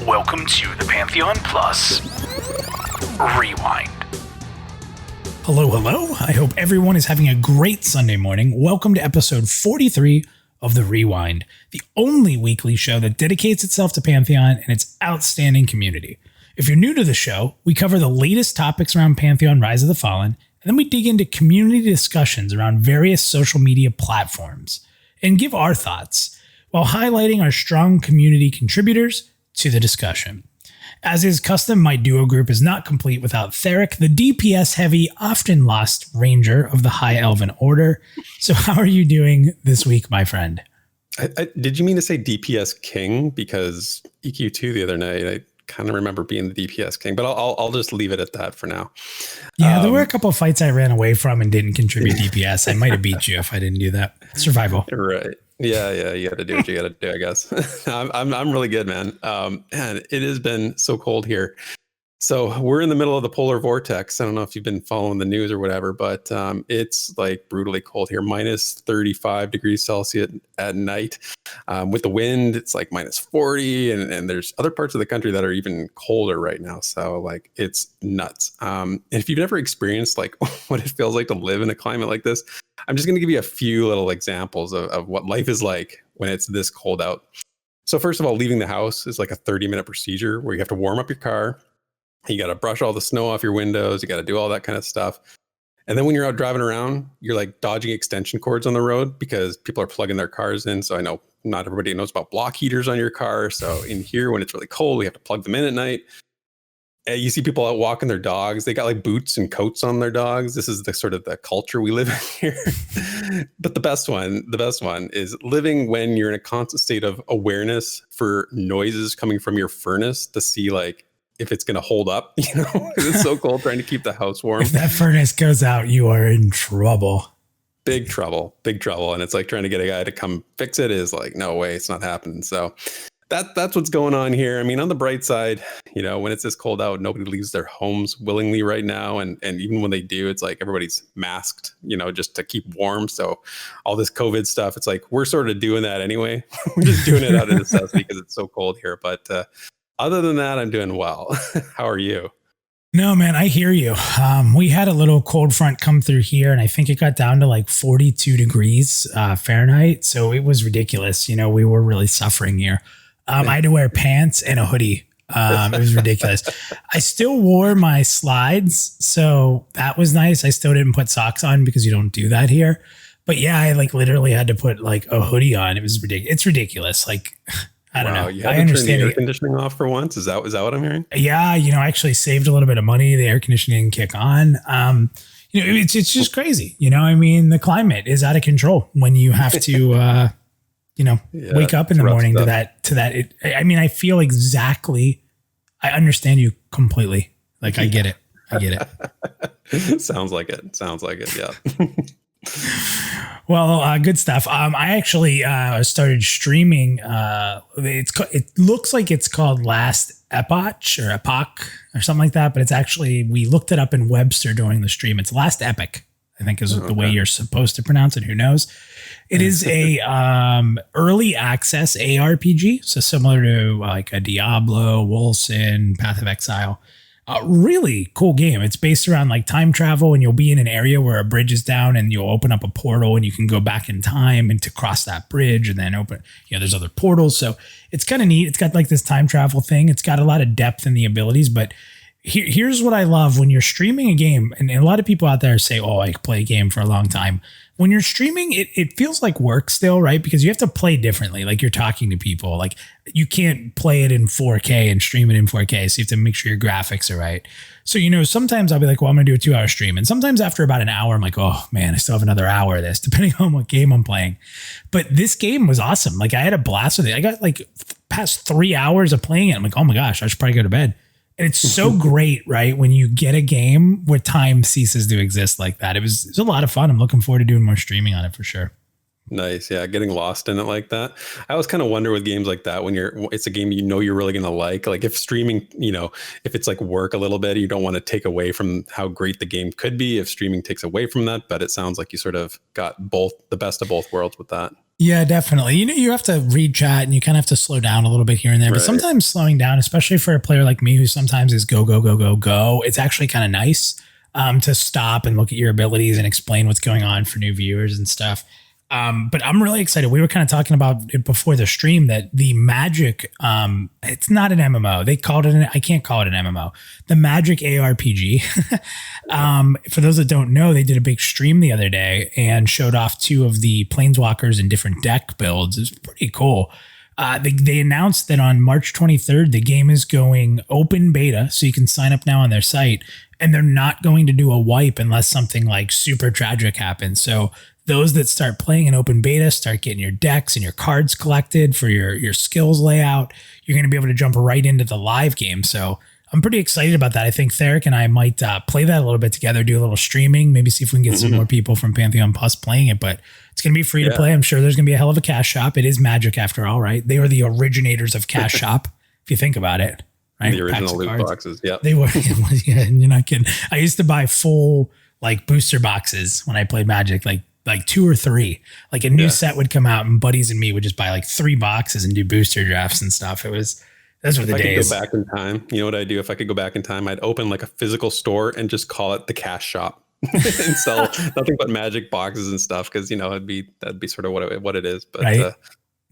Welcome to the PantheonPlus Rewind. Hello. I hope everyone is having a great Sunday morning. Welcome to episode 43 of The Rewind, the only weekly show that dedicates itself to Pantheon and its outstanding community. If you're new to the show, we cover the latest topics around Pantheon Rise of the Fallen, and then we dig into community discussions around various social media platforms and give our thoughts while highlighting our strong community contributors to the discussion. As is custom, my duo group is not complete without Theric, the DPS-heavy, often lost ranger of the High Elven Order. So how are you doing this week, my friend? Did you mean to say DPS King? Because EQ2 the other night, I kind of remember being the DPS King, but I'll just leave it at that for now. Yeah, there were a couple of fights I ran away from and didn't contribute DPS. I might have beat you if I didn't do that. Survival. Right. Yeah. You got to do what you got to do, I guess. I'm really good, man. And it has been so cold here. So we're in the middle of the polar vortex. I don't know if you've been following the news or whatever, but it's like brutally cold here, minus 35 degrees Celsius at night. With the wind, it's like minus 40, and there's other parts of the country that are even colder right now. So like it's nuts. And if you've never experienced like what it feels like to live in a climate like this, I'm just going to give you a few little examples of what life is like when it's this cold out. So first of all, leaving the house is like a 30-minute procedure where you have to warm up your car. You got to brush all the snow off your windows. You got to do all that kind of stuff. And then when you're out driving around, you're like dodging extension cords on the road because people are plugging their cars in. So I know not everybody knows about block heaters on your car. So in here, when it's really cold, we have to plug them in at night. And you see people out walking their dogs. They got like boots and coats on their dogs. This is the sort of the culture we live in here. But the best one is living when you're in a constant state of awareness for noises coming from your furnace to see like if it's going to hold up, you know, because it's so cold trying to keep the house warm. If that furnace goes out, you are in trouble. Big trouble. And it's like trying to get a guy to come fix it is like, no way, it's not happening. So that's what's going on here. I mean, on the bright side, you know, when it's this cold out, nobody leaves their homes willingly right now. And even when they do, it's like everybody's masked, you know, just to keep warm. So all this COVID stuff, it's like, we're sort of doing that anyway. We're just doing it out of necessity because it's so cold here. But other than that, I'm doing well. How are you? No, man, I hear you. We had a little cold front come through here, and I think it got down to like 42 degrees Fahrenheit. So it was ridiculous. You know, we were really suffering here. I had to wear pants and a hoodie. It was ridiculous. I still wore my slides, so that was nice. I still didn't put socks on because you don't do that here. But yeah, I like literally had to put like a hoodie on. It was ridiculous. It's ridiculous. Like, I don't know. You had to turn the air conditioning off for once. Is that what I'm hearing? Yeah, you know, I actually saved a little bit of money. The air conditioning didn't kick on. You know, it's just crazy. You know, I mean, the climate is out of control when you have to, you know, wake up in the morning to that. I mean, I feel exactly. I understand you completely. Like, I get it. Sounds like it. Yeah. Well, good stuff. I actually started streaming. It looks like it's called Last Epoch or something like that, but it's actually, we looked it up in Webster during the stream. It's Last Epic, I think is the way you're supposed to pronounce it. Who knows? It is a early access ARPG, so similar to like a Diablo, Wolcen, Path of Exile. Really cool game. It's based around like time travel, and you'll be in an area where a bridge is down and you'll open up a portal and you can go back in time and to cross that bridge and then open, you know, there's other portals. So it's kind of neat. It's got like this time travel thing. It's got a lot of depth in the abilities, but here's what I love when you're streaming a game. And a lot of people out there say, oh, I play a game for a long time. When you're streaming, it feels like work still, right? Because you have to play differently. Like you're talking to people. Like you can't play it in 4K and stream it in 4K. So you have to make sure your graphics are right. So, you know, sometimes I'll be like, well, I'm going to do a 2-hour stream. And sometimes after about an hour, I'm like, oh man, I still have another hour of this, depending on what game I'm playing. But this game was awesome. Like I had a blast with it. I got like past 3 hours of playing it. I'm like, oh my gosh, I should probably go to bed. And it's so great, right? When you get a game where time ceases to exist like that. It was a lot of fun. I'm looking forward to doing more streaming on it for sure. Nice. Yeah. Getting lost in it like that. I always kind of wonder with games like that, when it's a game, you know, you're really going to like if streaming, you know, if it's like work a little bit, you don't want to take away from how great the game could be if streaming takes away from that. But it sounds like you sort of got both, the best of both worlds with that. Yeah, definitely. You have to read chat and you kind of have to slow down a little bit here and there. But sometimes slowing down, especially for a player like me who sometimes is go, go, go, go, go, it's actually kind of nice to stop and look at your abilities and explain what's going on for new viewers and stuff. But I'm really excited. We were kind of talking about it before the stream that the Magic, it's not an MMO. They called it I can't call it an MMO. The Magic ARPG. For those that don't know, they did a big stream the other day and showed off 2 of the Planeswalkers in different deck builds. It's pretty cool. They announced that on March 23rd, the game is going open beta. So you can sign up now on their site, and they're not going to do a wipe unless something like super tragic happens. So those that start playing in open beta start getting your decks and your cards collected for your skills layout. You're going to be able to jump right into the live game. So I'm pretty excited about that. I think Theric and I might play that a little bit together, do a little streaming, maybe see if we can get some more people from Pantheon Plus playing it. But it's going to be free to play. I'm sure there's going to be a hell of a cash shop. It is Magic after all, right? They were the originators of cash shop, if you think about it. Right? The original loot boxes. Yeah, they were. Yeah, you're not kidding. I used to buy full like booster boxes when I played Magic, like 2 or 3. Like a new set would come out and buddies and me would just buy like 3 boxes and do booster drafts and stuff. Those were the days. If I could go back in time, you know what I'd do? If I could go back in time, I'd open like a physical store and just call it the cash shop and sell nothing but Magic boxes and stuff. Cause that'd be sort of what it is. But right?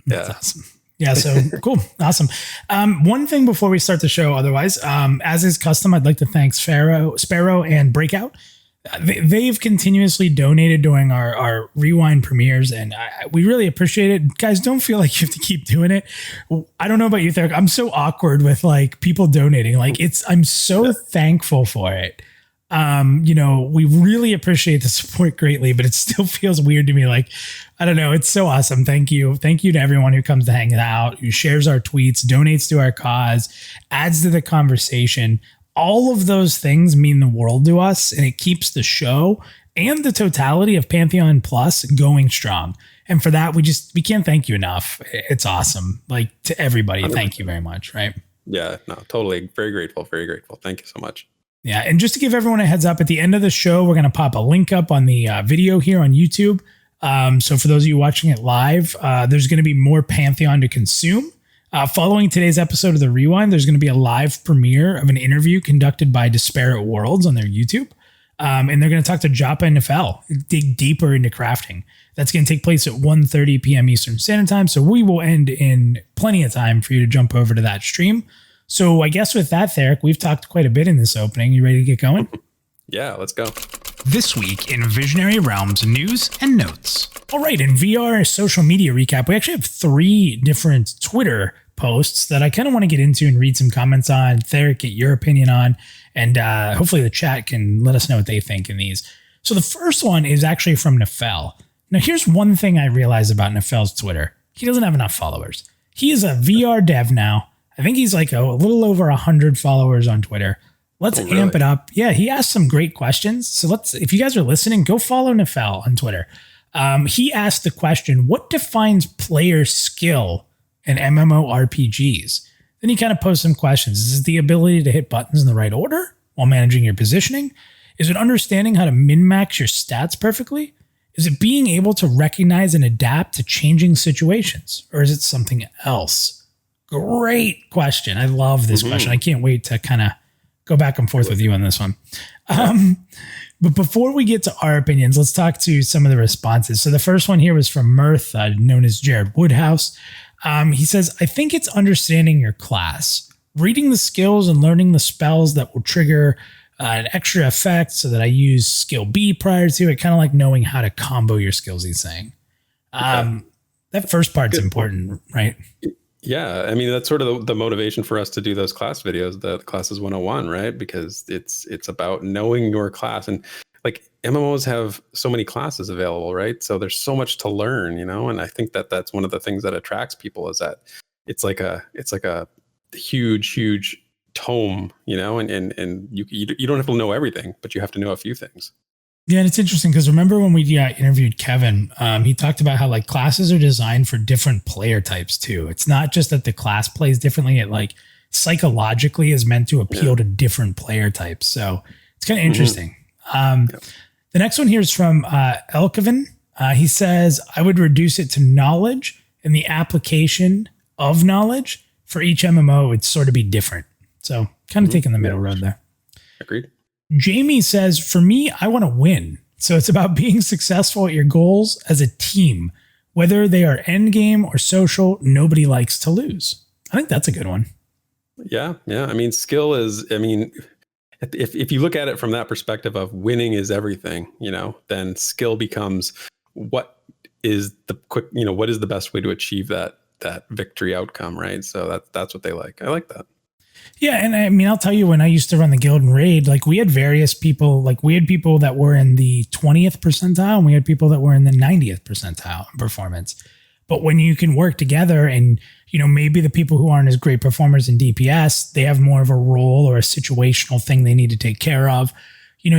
That's awesome. Yeah. So cool. Awesome. One thing before we start the show, otherwise, as is custom, I'd like to thank Sparrow and Breakout. They've continuously donated during our rewind premieres, and we really appreciate it. Guys, don't feel like you have to keep doing it. I don't know about you, Theric. I'm so awkward with like people donating. Like I'm so thankful for it. We really appreciate the support greatly, but it still feels weird to me. Like, I don't know. It's so awesome. Thank you. Thank you to everyone who comes to hang out, who shares our tweets, donates to our cause, adds to the conversation. All of those things mean the world to us, and it keeps the show and the totality of Pantheon Plus going strong. And for that, we can't thank you enough. It's awesome. Like, to everybody, thank you very much. Right? Yeah, no, totally. Very grateful. Very grateful. Thank you so much. Yeah. And just to give everyone a heads up, at the end of the show, we're going to pop a link up on the video here on YouTube. So for those of you watching it live, there's going to be more Pantheon to consume. Following today's episode of The Rewind, there's going to be a live premiere of an interview conducted by Disparate Worlds on their YouTube. And they're going to talk to Joppa and Nefel, dig deeper into crafting. That's going to take place at 1:30 p.m. Eastern Standard Time. So we will end in plenty of time for you to jump over to that stream. So I guess with that, Theric, we've talked quite a bit in this opening. You ready to get going? Yeah, let's go. This week in Visionary Realms news and notes. All right, in VR social media recap, we actually have 3 different Twitter posts that I kind of want to get into and read some comments on. Theric, get your opinion on, and hopefully the chat can let us know what they think in these. So the first one is actually from Nefel. Now, here's one thing I realized about Nefel's Twitter. He doesn't have enough followers. He is a VR dev now. I think he's like a little over 100 followers on Twitter. Let's amp it up. Yeah, he asked some great questions. So if you guys are listening, go follow Nefel on Twitter. He asked the question, what defines player skill in MMORPGs? Then he kind of posed some questions. Is it the ability to hit buttons in the right order while managing your positioning? Is it understanding how to min-max your stats perfectly? Is it being able to recognize and adapt to changing situations? Or is it something else? Great question. I love this question. I can't wait to kind of go back and forth with you on this one. But before we get to our opinions, let's talk to some of the responses. So the first one here was from Mirth, known as Jared Woodhouse. He says, I think it's understanding your class, reading the skills and learning the spells that will trigger an extra effect so that I use skill B prior to it, kind of like knowing how to combo your skills, he's saying. That first part's important, right? Yeah, I mean, that's sort of the motivation for us to do those class videos, the Classes 101, right? Because it's about knowing your class. And like MMOs have so many classes available, right? So there's so much to learn, and I think that's one of the things that attracts people is that it's like a huge tome, and you don't have to know everything, but you have to know a few things. Yeah, and it's interesting because remember when we interviewed Kevin, he talked about how like classes are designed for different player types too. It's not just that the class plays differently; it like psychologically is meant to appeal to different player types. So it's kind of interesting. The next one here is from Elkevin. He says, I would reduce it to knowledge, and the application of knowledge for each MMO would sort of be different. So kind of taking the middle road there. Agreed. Jamie says, for me, I want to win. So it's about being successful at your goals as a team. Whether they are end game or social, nobody likes to lose. I think that's a good one. Yeah. I mean, skill is, if you look at it from that perspective of winning is everything, then skill becomes what is what is the best way to achieve that victory outcome, right? So that's what they like. I like that. Yeah, and I mean, I'll tell you, when I used to run the guild and raid, like we had various people, like we had people that were in the 20th percentile and we had people that were in the 90th percentile in performance. But when you can work together and, maybe the people who aren't as great performers in DPS, they have more of a role or a situational thing they need to take care of.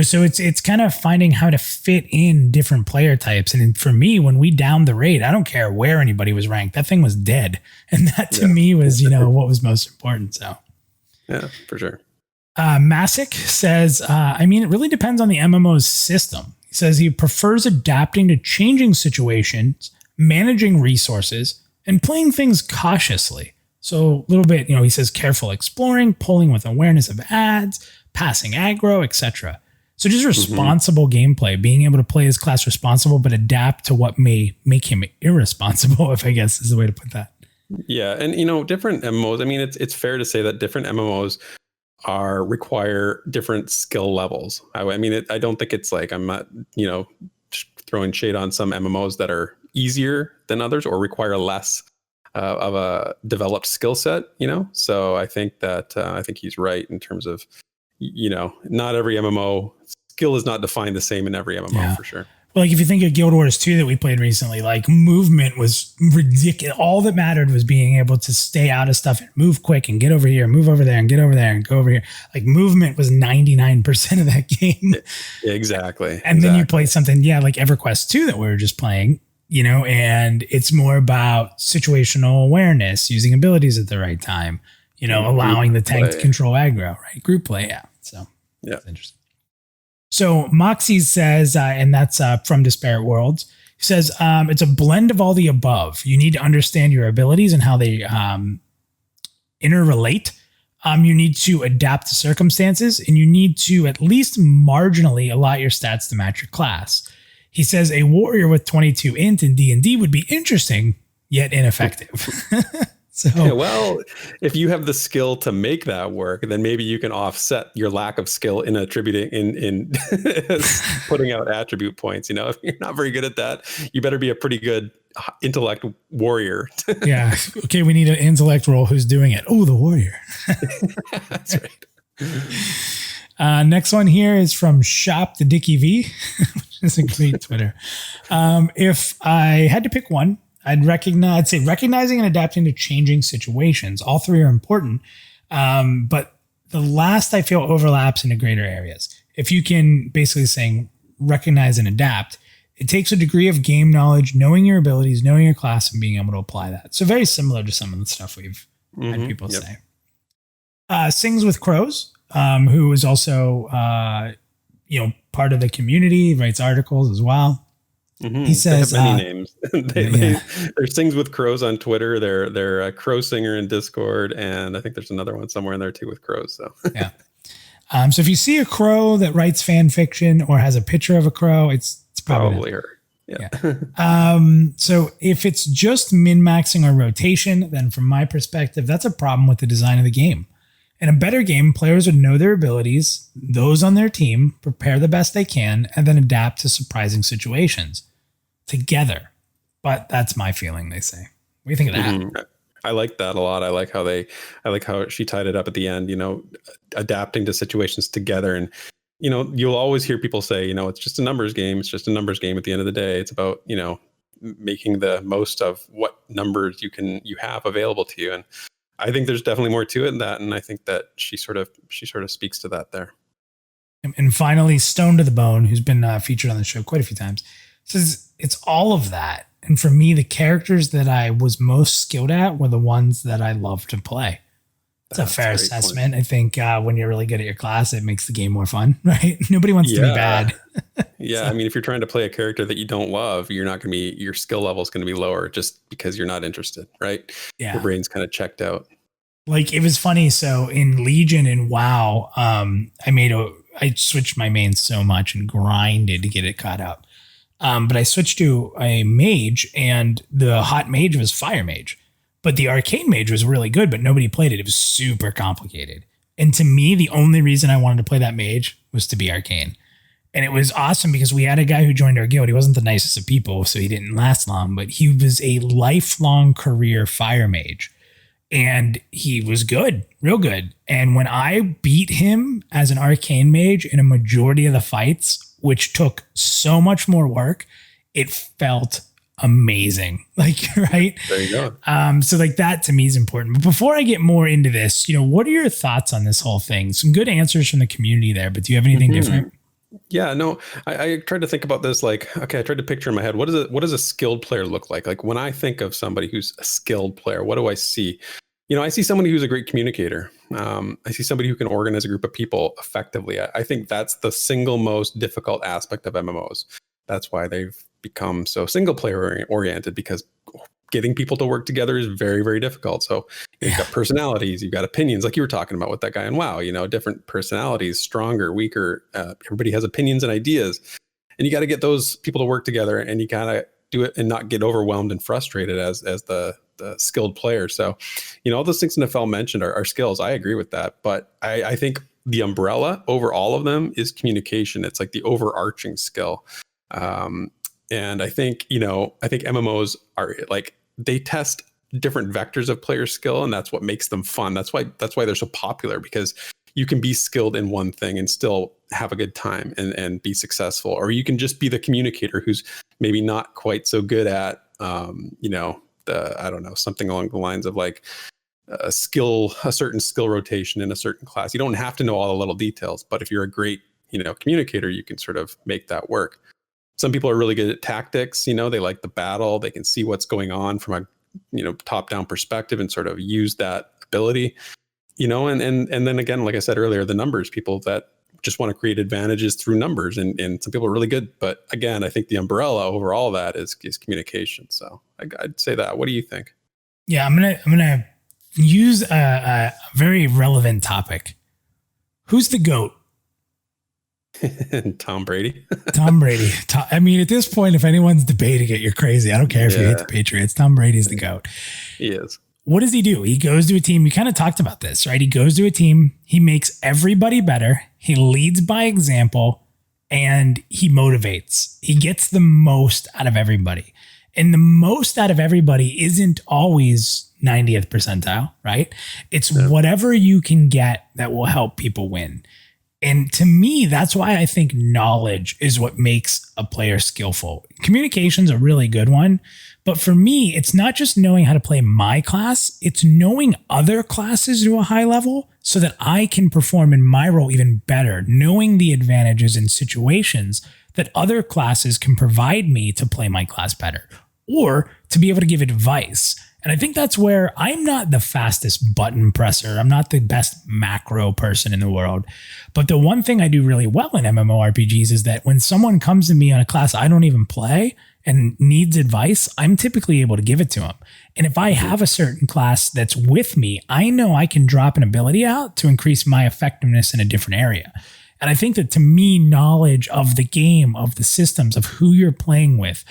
So it's kind of finding how to fit in different player types. And for me, when we downed the raid, I don't care where anybody was ranked. That thing was dead. And that to me was, what was most important. So. Yeah, for sure. Masick says, it really depends on the MMO's system. He says he prefers adapting to changing situations, managing resources, and playing things cautiously. So a little bit, he says careful exploring, pulling with awareness of ads, passing aggro, etc. So just responsible gameplay, being able to play his class responsible, but adapt to what may make him irresponsible, if I guess is the way to put that. Yeah, and different MMOs. I mean, it's fair to say that different MMOs require different skill levels. I don't think it's like, I'm not throwing shade on some MMOs that are easier than others or require less of a developed skill set. So I think that I think he's right in terms of not every MMO skill is not defined the same in every MMO for sure. Well, like if you think of Guild Wars 2 that we played recently, like movement was ridiculous. All that mattered was being able to stay out of stuff and move quick and get over here, move over there and get over there and go over here. Like movement was 99% of that game. Exactly. And then you play something, like EverQuest 2 that we were just playing, and it's more about situational awareness, using abilities at the right time, allowing the tank to control aggro, right? Group play. Yeah. So that's interesting. So Moxie says, and that's from Disparate Worlds, he says, it's a blend of all the above. You need to understand your abilities and how they interrelate. You need to adapt to circumstances, and you need to at least marginally allot your stats to match your class. He says a warrior with 22 int in D&D would be interesting, yet ineffective. Well, if you have the skill to make that work, then maybe you can offset your lack of skill in attributing in putting out attribute points. If you're not very good at that, you better be a pretty good intellect warrior. Yeah. Okay. We need an intellect role. Who's doing it? Oh, the warrior. That's right. Next one here is from Shop the Dickie V, which is a great Twitter. If I had to pick one, I'd say recognizing and adapting to changing situations. All three are important, but the last I feel overlaps into greater areas. If you can basically saying recognize and adapt, it takes a degree of game knowledge, knowing your abilities, knowing your class, and being able to apply that. So very similar to some of the stuff we've had people say. Sings with Crows, who is also part of the community, writes articles as well. He says they have many names. There's Sings with Crows on Twitter. They're a Crow Singer in Discord, and I think there's another one somewhere in there too with crows. So yeah. So if you see a crow that writes fan fiction or has a picture of a crow, it's probably her. Yeah. So if it's just min-maxing or rotation, then from my perspective, that's a problem with the design of the game. In a better game, players would know their abilities, those on their team, prepare the best they can, and then adapt to surprising situations together. But that's my feeling, they say. What do you think of that? I like that a lot. I like how she tied it up at the end, adapting to situations together. And, you'll always hear people say, it's just a numbers game. It's just a numbers game at the end of the day. It's about, making the most of what numbers you have available to you. And I think there's definitely more to it than that. And I think that she sort of speaks to that there. And finally, Stone to the Bone, who's been featured on the show quite a few times, says it's all of that. And for me, the characters that I was most skilled at were the ones that I love to play. It's a fair assessment. Point. I think when you're really good at your class, it makes the game more fun, right? Nobody wants to be bad. Yeah. So, I mean, if you're trying to play a character that you don't love, you're not going to be, your skill level is going to be lower just because you're not interested, right? Your yeah. brain's kind of checked out. Like it was funny. So in Legion and WoW, I switched my main so much and grinded to get it caught up. But I switched to a mage, and the hot mage was fire mage, but the arcane mage was really good, but nobody played it. It was super complicated. And to me, the only reason I wanted to play that mage was to be arcane. And it was awesome because we had a guy who joined our guild. He wasn't the nicest of people, so he didn't last long, but he was a lifelong career fire mage. And he was good, real good. And when I beat him as an arcane mage in a majority of the fights, which took so much more work, it felt amazing. Like, right? There you go. So like that to me is important. But before I get more into this, what are your thoughts on this whole thing? Some good answers from the community there, but do you have anything different? Yeah, no, I tried to think about this. Like, okay, I tried to picture in my head, what does a skilled player look like? Like when I think of somebody who's a skilled player, what do I see? I see somebody who's a great communicator. I see somebody who can organize a group of people effectively. I think that's the single most difficult aspect of MMOs. That's why they've become so single player oriented, because getting people to work together is very, very difficult. So you've got personalities, you've got opinions, like you were talking about with that guy in WoW, different personalities, stronger, weaker. Everybody has opinions and ideas, and you got to get those people to work together, and you got to do it and not get overwhelmed and frustrated as the skilled player. So, all those things Nafel mentioned are skills. I agree with that. But I think the umbrella over all of them is communication. It's like the overarching skill. And I think MMOs are like, they test different vectors of player skill, and that's what makes them fun. That's why they're so popular, because you can be skilled in one thing and still have a good time and be successful. Or you can just be the communicator who's maybe not quite so good at, I don't know, something along the lines of like a certain skill rotation in a certain class. You don't have to know all the little details, but if you're a great, communicator, you can sort of make that work. Some people are really good at tactics. They like the battle. They can see what's going on from a, top-down perspective and sort of use that ability, and then again, like I said earlier, the numbers, people that just want to create advantages through numbers, and some people are really good. But again, I think the umbrella over all that is communication. So I'd say that. What do you think? Yeah, I'm gonna use a very relevant topic. Who's the GOAT? Tom Brady. Tom Brady. I mean, at this point, if anyone's debating it, you're crazy. I don't care if you hate the Patriots. Tom Brady's the GOAT. He is. What does he do? He goes to a team. We kind of talked about this, right? He goes to a team. He makes everybody better. He leads by example, and he motivates. He gets the most out of everybody. And the most out of everybody isn't always 90th percentile, right? It's whatever you can get that will help people win. And to me, that's why I think knowledge is what makes a player skillful. Communication's a really good one. But for me, it's not just knowing how to play my class, it's knowing other classes to a high level so that I can perform in my role even better, knowing the advantages in situations that other classes can provide me to play my class better, or to be able to give advice. And I think that's where I'm not the fastest button presser. I'm not the best macro person in the world. But the one thing I do really well in MMORPGs is that when someone comes to me on a class I don't even play and needs advice, I'm typically able to give it to them. And if I have a certain class that's with me, I know I can drop an ability out to increase my effectiveness in a different area. And I think that to me, knowledge of the game, of the systems, of who you're playing with,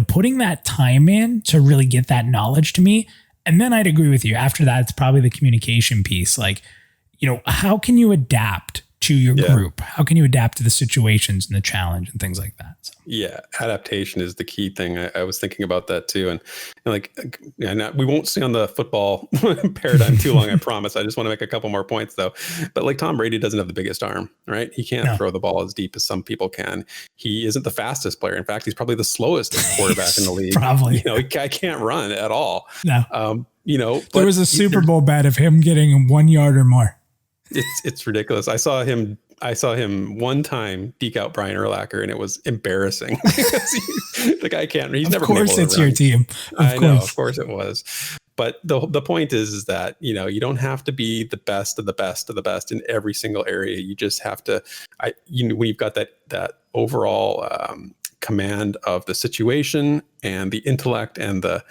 putting that time in to really get that knowledge to me. And then I'd agree with you. After that, it's probably the communication piece. Like, how can you adapt to your group? How can you adapt to the situations and the challenge and things like that? So. Yeah, adaptation is the key thing. I was thinking about that too. And we won't stay on the football paradigm too long, I promise. I just want to make a couple more points though. But like Tom Brady doesn't have the biggest arm, right? He can't throw the ball as deep as some people can. He isn't the fastest player. In fact, he's probably the slowest quarterback in the league. Probably. I can't run at all. No. There was a Super Bowl bet of him getting 1 yard or more. It's ridiculous. I saw him one time deke out Brian Urlacher, and it was embarrassing. The guy can't. He's never been able to run. Of course, it's your team. I know. Of course it was. But the point is that, you don't have to be the best of the best of the best in every single area. You just have to, when you've got that overall command of the situation and the intellect and the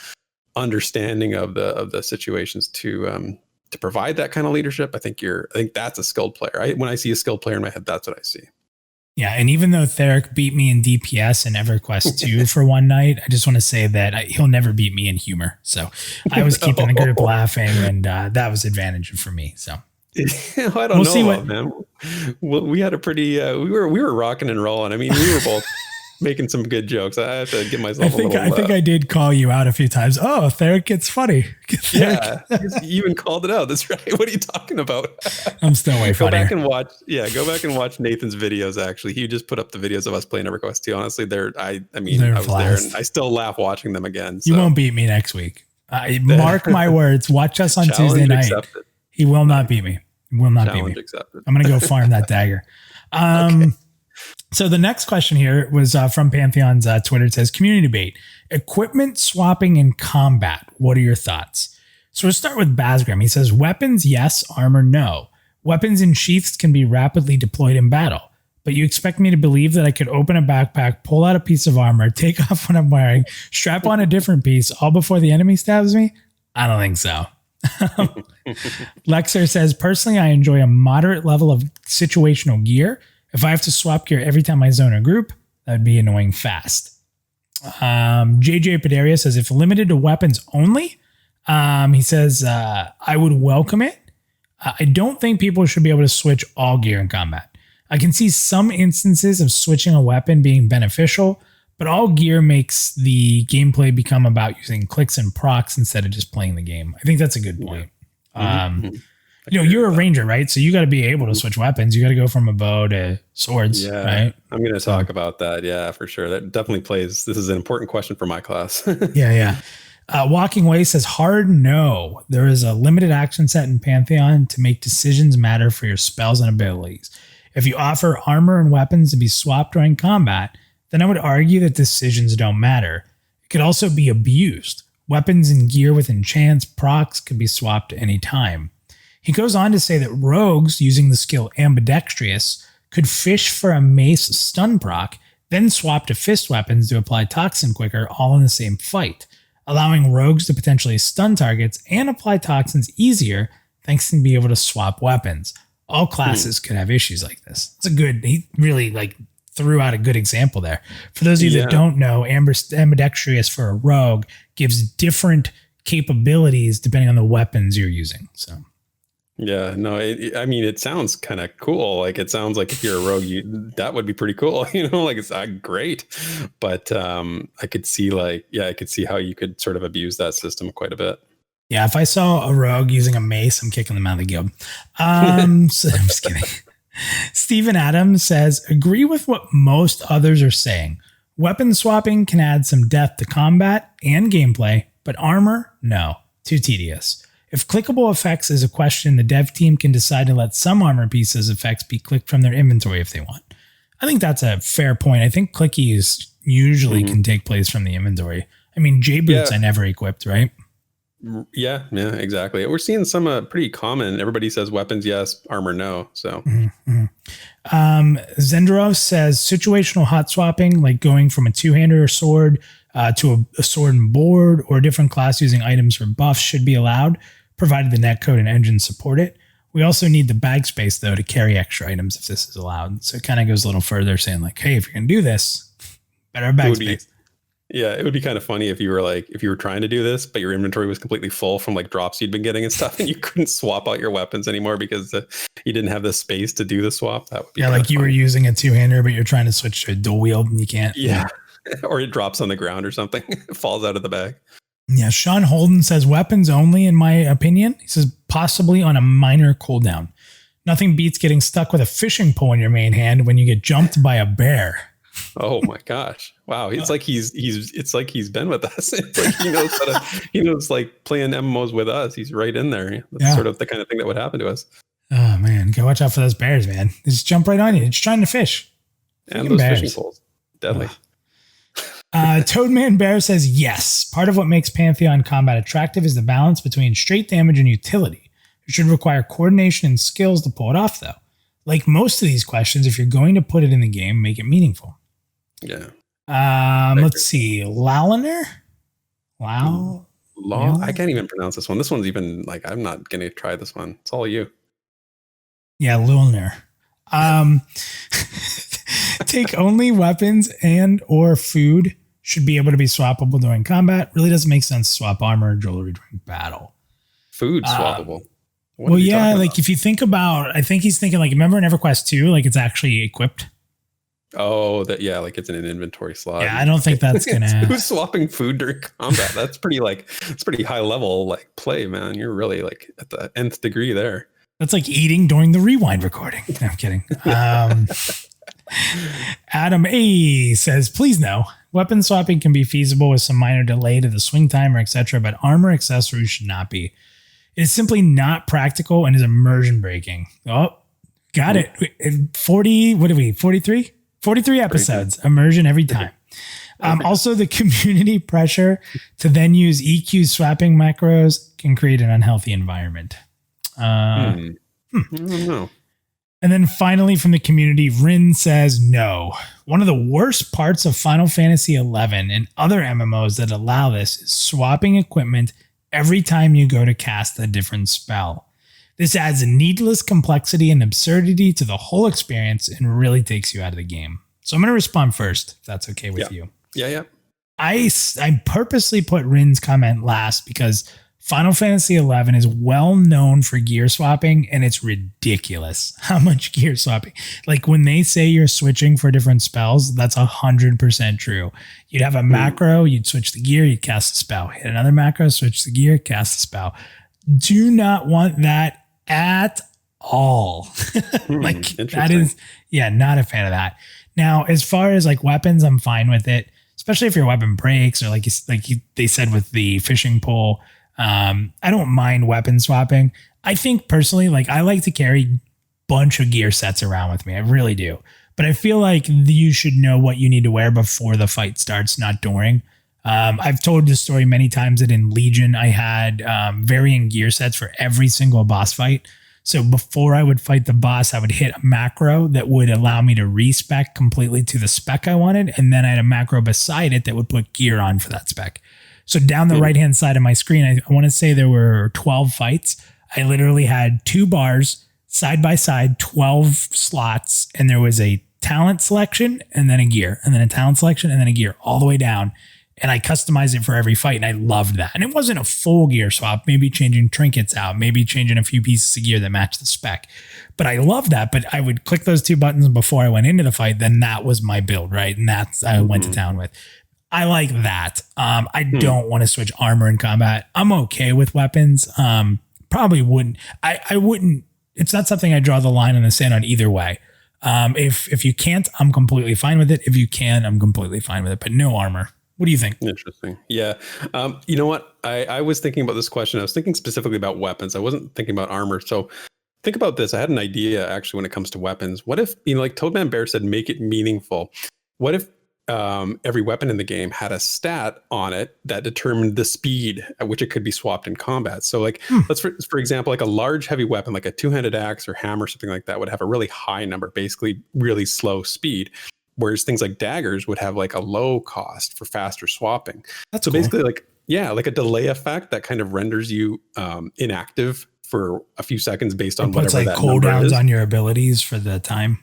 understanding of the situations to provide that kind of leadership, I think that's a skilled player. When I see a skilled player in my head, that's what I see. Yeah, and even though Theric beat me in DPS and EverQuest 2 for one night, I just want to say that he'll never beat me in humor. So I was keeping the group laughing, and that was advantage for me. So I don't know, man. We had a pretty we were rocking and rolling. I mean, we were both making some good jokes. I have to give myself a little. I think I did call you out a few times. Oh, Theric gets funny. Yeah, you even called it out. That's right. What are you talking about? I'm still way funnier. Go back and watch Nathan's videos. Actually, he just put up the videos of us playing EverQuest 2. Honestly, I was there, and I still laugh watching them again. So. You won't beat me next week. Mark my words. Watch us on Tuesday night. Accepted. He will not beat me. He will not beat me. Accepted. I'm going to go farm that dagger. Okay. So the next question here was from Pantheon's Twitter. It says, community debate, equipment swapping in combat. What are your thoughts? So we'll start with Basgram. He says, weapons, yes. Armor, no. Weapons in sheaths can be rapidly deployed in battle. But you expect me to believe that I could open a backpack, pull out a piece of armor, take off what I'm wearing, strap on a different piece, all before the enemy stabs me? I don't think so. Lexer says, personally, I enjoy a moderate level of situational gear. If I have to swap gear every time I zone a group, that'd be annoying fast. JJ Paderia says, if limited to weapons only, he says, I would welcome it. I don't think people should be able to switch all gear in combat. I can see some instances of switching a weapon being beneficial, but all gear makes the gameplay become about using clicks and procs instead of just playing the game. I think that's a good point. You're a ranger, right? So you got to be able to switch weapons. You got to go from a bow to swords, right? I'm going to talk about that. Yeah, for sure. That definitely plays. This is an important question for my class. Yeah. Walking Away says, hard no. There is a limited action set in Pantheon to make decisions matter for your spells and abilities. If you offer armor and weapons to be swapped during combat, then I would argue that decisions don't matter. It could also be abused. Weapons and gear with enchants, procs could be swapped at any time. He goes on to say that rogues using the skill Ambidextrous could fish for a mace stun proc, then swap to fist weapons to apply toxin quicker, all in the same fight, allowing rogues to potentially stun targets and apply toxins easier thanks to being able to swap weapons. All classes could have issues like this. He really threw out a good example there. For those of you that don't know, Ambidextrous for a rogue gives different capabilities depending on the weapons you're using. So. Yeah, no, it sounds kind of cool. Like, it sounds like if you're a rogue, that would be pretty cool. It's great. But I could see how you could sort of abuse that system quite a bit. Yeah, if I saw a rogue using a mace, I'm kicking them out of the guild. So I'm just kidding. Stephen Adams says, agree with what most others are saying. Weapon swapping can add some depth to combat and gameplay, but armor, no, too tedious. If clickable effects is a question, the dev team can decide to let some armor pieces effects be clicked from their inventory if they want. I think that's a fair point. I think clickies usually can take place from the inventory. I mean, J-boots I never equipped, right? Yeah, exactly. We're seeing some pretty common. Everybody says weapons, yes, armor, no. So Zendros says situational hot swapping, like going from a two-hander or sword to a sword and board or a different class using items for buffs should be allowed, provided the netcode and engine support it. We also need the bag space, though, to carry extra items if this is allowed. So it kind of goes a little further, saying like, hey, if you're going to do this, better have bag space. It would be kind of funny if you were trying to do this, but your inventory was completely full from drops you'd been getting and stuff, and you couldn't swap out your weapons anymore because you didn't have the space to do the swap. That would be you were using a two-hander, but you're trying to switch to a dual wield and you can't. Yeah. Or it drops on the ground or something. It falls out of the bag. Yeah, Sean Holden says weapons only, in my opinion. He says possibly on a minor cooldown. Nothing beats getting stuck with a fishing pole in your main hand when you get jumped by a bear. Oh my gosh! Wow, it's like he's been with us. It's like he knows playing MMOs with us. He's right in there. That's sort of the kind of thing that would happen to us. Oh man, go watch out for those bears, man. They just jump right on you. They're just trying to fish. And those fishing poles, deadly. Toadman Bear says yes. Part of what makes Pantheon combat attractive is the balance between straight damage and utility. It should require coordination and skills to pull it off, though. Like most of these questions, if you're going to put it in the game, make it meaningful. Yeah. Let's see. Laliner? I can't even pronounce this one. This one's even like, I'm not going to try this one. It's all you. Yeah, Lulner. Take only weapons and or food should be able to be swappable during combat. Really doesn't make sense to swap armor or jewelry during battle. Food swappable. Well, yeah, like if you think about, I think he's thinking like, remember in EverQuest 2, like it's actually equipped. Oh, that yeah, like it's in an inventory slot. Yeah, I don't think that's gonna. Who's swapping food during combat? That's pretty it's pretty high level like play, man. You're really like at the nth degree there. That's like eating during the rewind recording. No, I'm kidding. Adam A says, please no. Weapon swapping can be feasible with some minor delay to the swing timer, etc., but armor accessories should not be. It is simply not practical and is immersion breaking. Oh, got it. 40, what are we, 43? 43 episodes, immersion every time. Also, the community pressure to then use EQ swapping macros can create an unhealthy environment. I don't know. And then finally from the community, Rin says no. One of the worst parts of Final Fantasy XI and other MMOs that allow this is swapping equipment every time you go to cast a different spell. This adds a needless complexity and absurdity to the whole experience and really takes you out of the game. So I'm going to respond first, if that's okay with you. Yeah. I purposely put Rin's comment last because Final Fantasy XI is well known for gear swapping, and it's ridiculous how much gear swapping. Like when they say you're switching for different spells, that's 100% true. You'd have a macro, you'd switch the gear, you'd cast a spell. Hit another macro, switch the gear, cast a spell. Do not want that at all. Like that is, not a fan of that. Now, as far as like weapons, I'm fine with it, especially if your weapon breaks or they said with the fishing pole. I don't mind weapon swapping. I think personally, like I like to carry a bunch of gear sets around with me. I really do. But I feel like you should know what you need to wear before the fight starts, not during. I've told this story many times that in Legion, I had varying gear sets for every single boss fight. So before I would fight the boss, I would hit a macro that would allow me to respec completely to the spec I wanted. And then I had a macro beside it that would put gear on for that spec. So down the right-hand side of my screen, I want to say there were 12 fights. I literally had 2 bars side by side, 12 slots, and there was a talent selection and then a gear, and then a talent selection and then a gear all the way down. And I customized it for every fight, and I loved that. And it wasn't a full gear swap, maybe changing trinkets out, maybe changing a few pieces of gear that matched the spec. But I love that. But I would click those 2 buttons before I went into the fight. Then that was my build, right? And that's I went to town with. I like that. I don't want to switch armor in combat. I'm okay with weapons. Probably wouldn't. I wouldn't. It's not something I draw the line in the sand on either way. If you can't, I'm completely fine with it. If you can, I'm completely fine with it. But no armor. What do you think? Interesting. Yeah. You know what? I was thinking about this question. I was thinking specifically about weapons. I wasn't thinking about armor. So think about this. I had an idea actually when it comes to weapons. What if, like Toadman Bear said, make it meaningful. What if every weapon in the game had a stat on it that determined the speed at which it could be swapped in combat? So like, let's for example, like a large heavy weapon, like a 2-handed axe or hammer, something like that would have a really high number, basically really slow speed. Whereas things like daggers would have like a low cost for faster swapping. That's so cool. Basically like a delay effect that kind of renders you inactive for a few seconds based on whatever that number is. Cooldowns on your abilities for the time.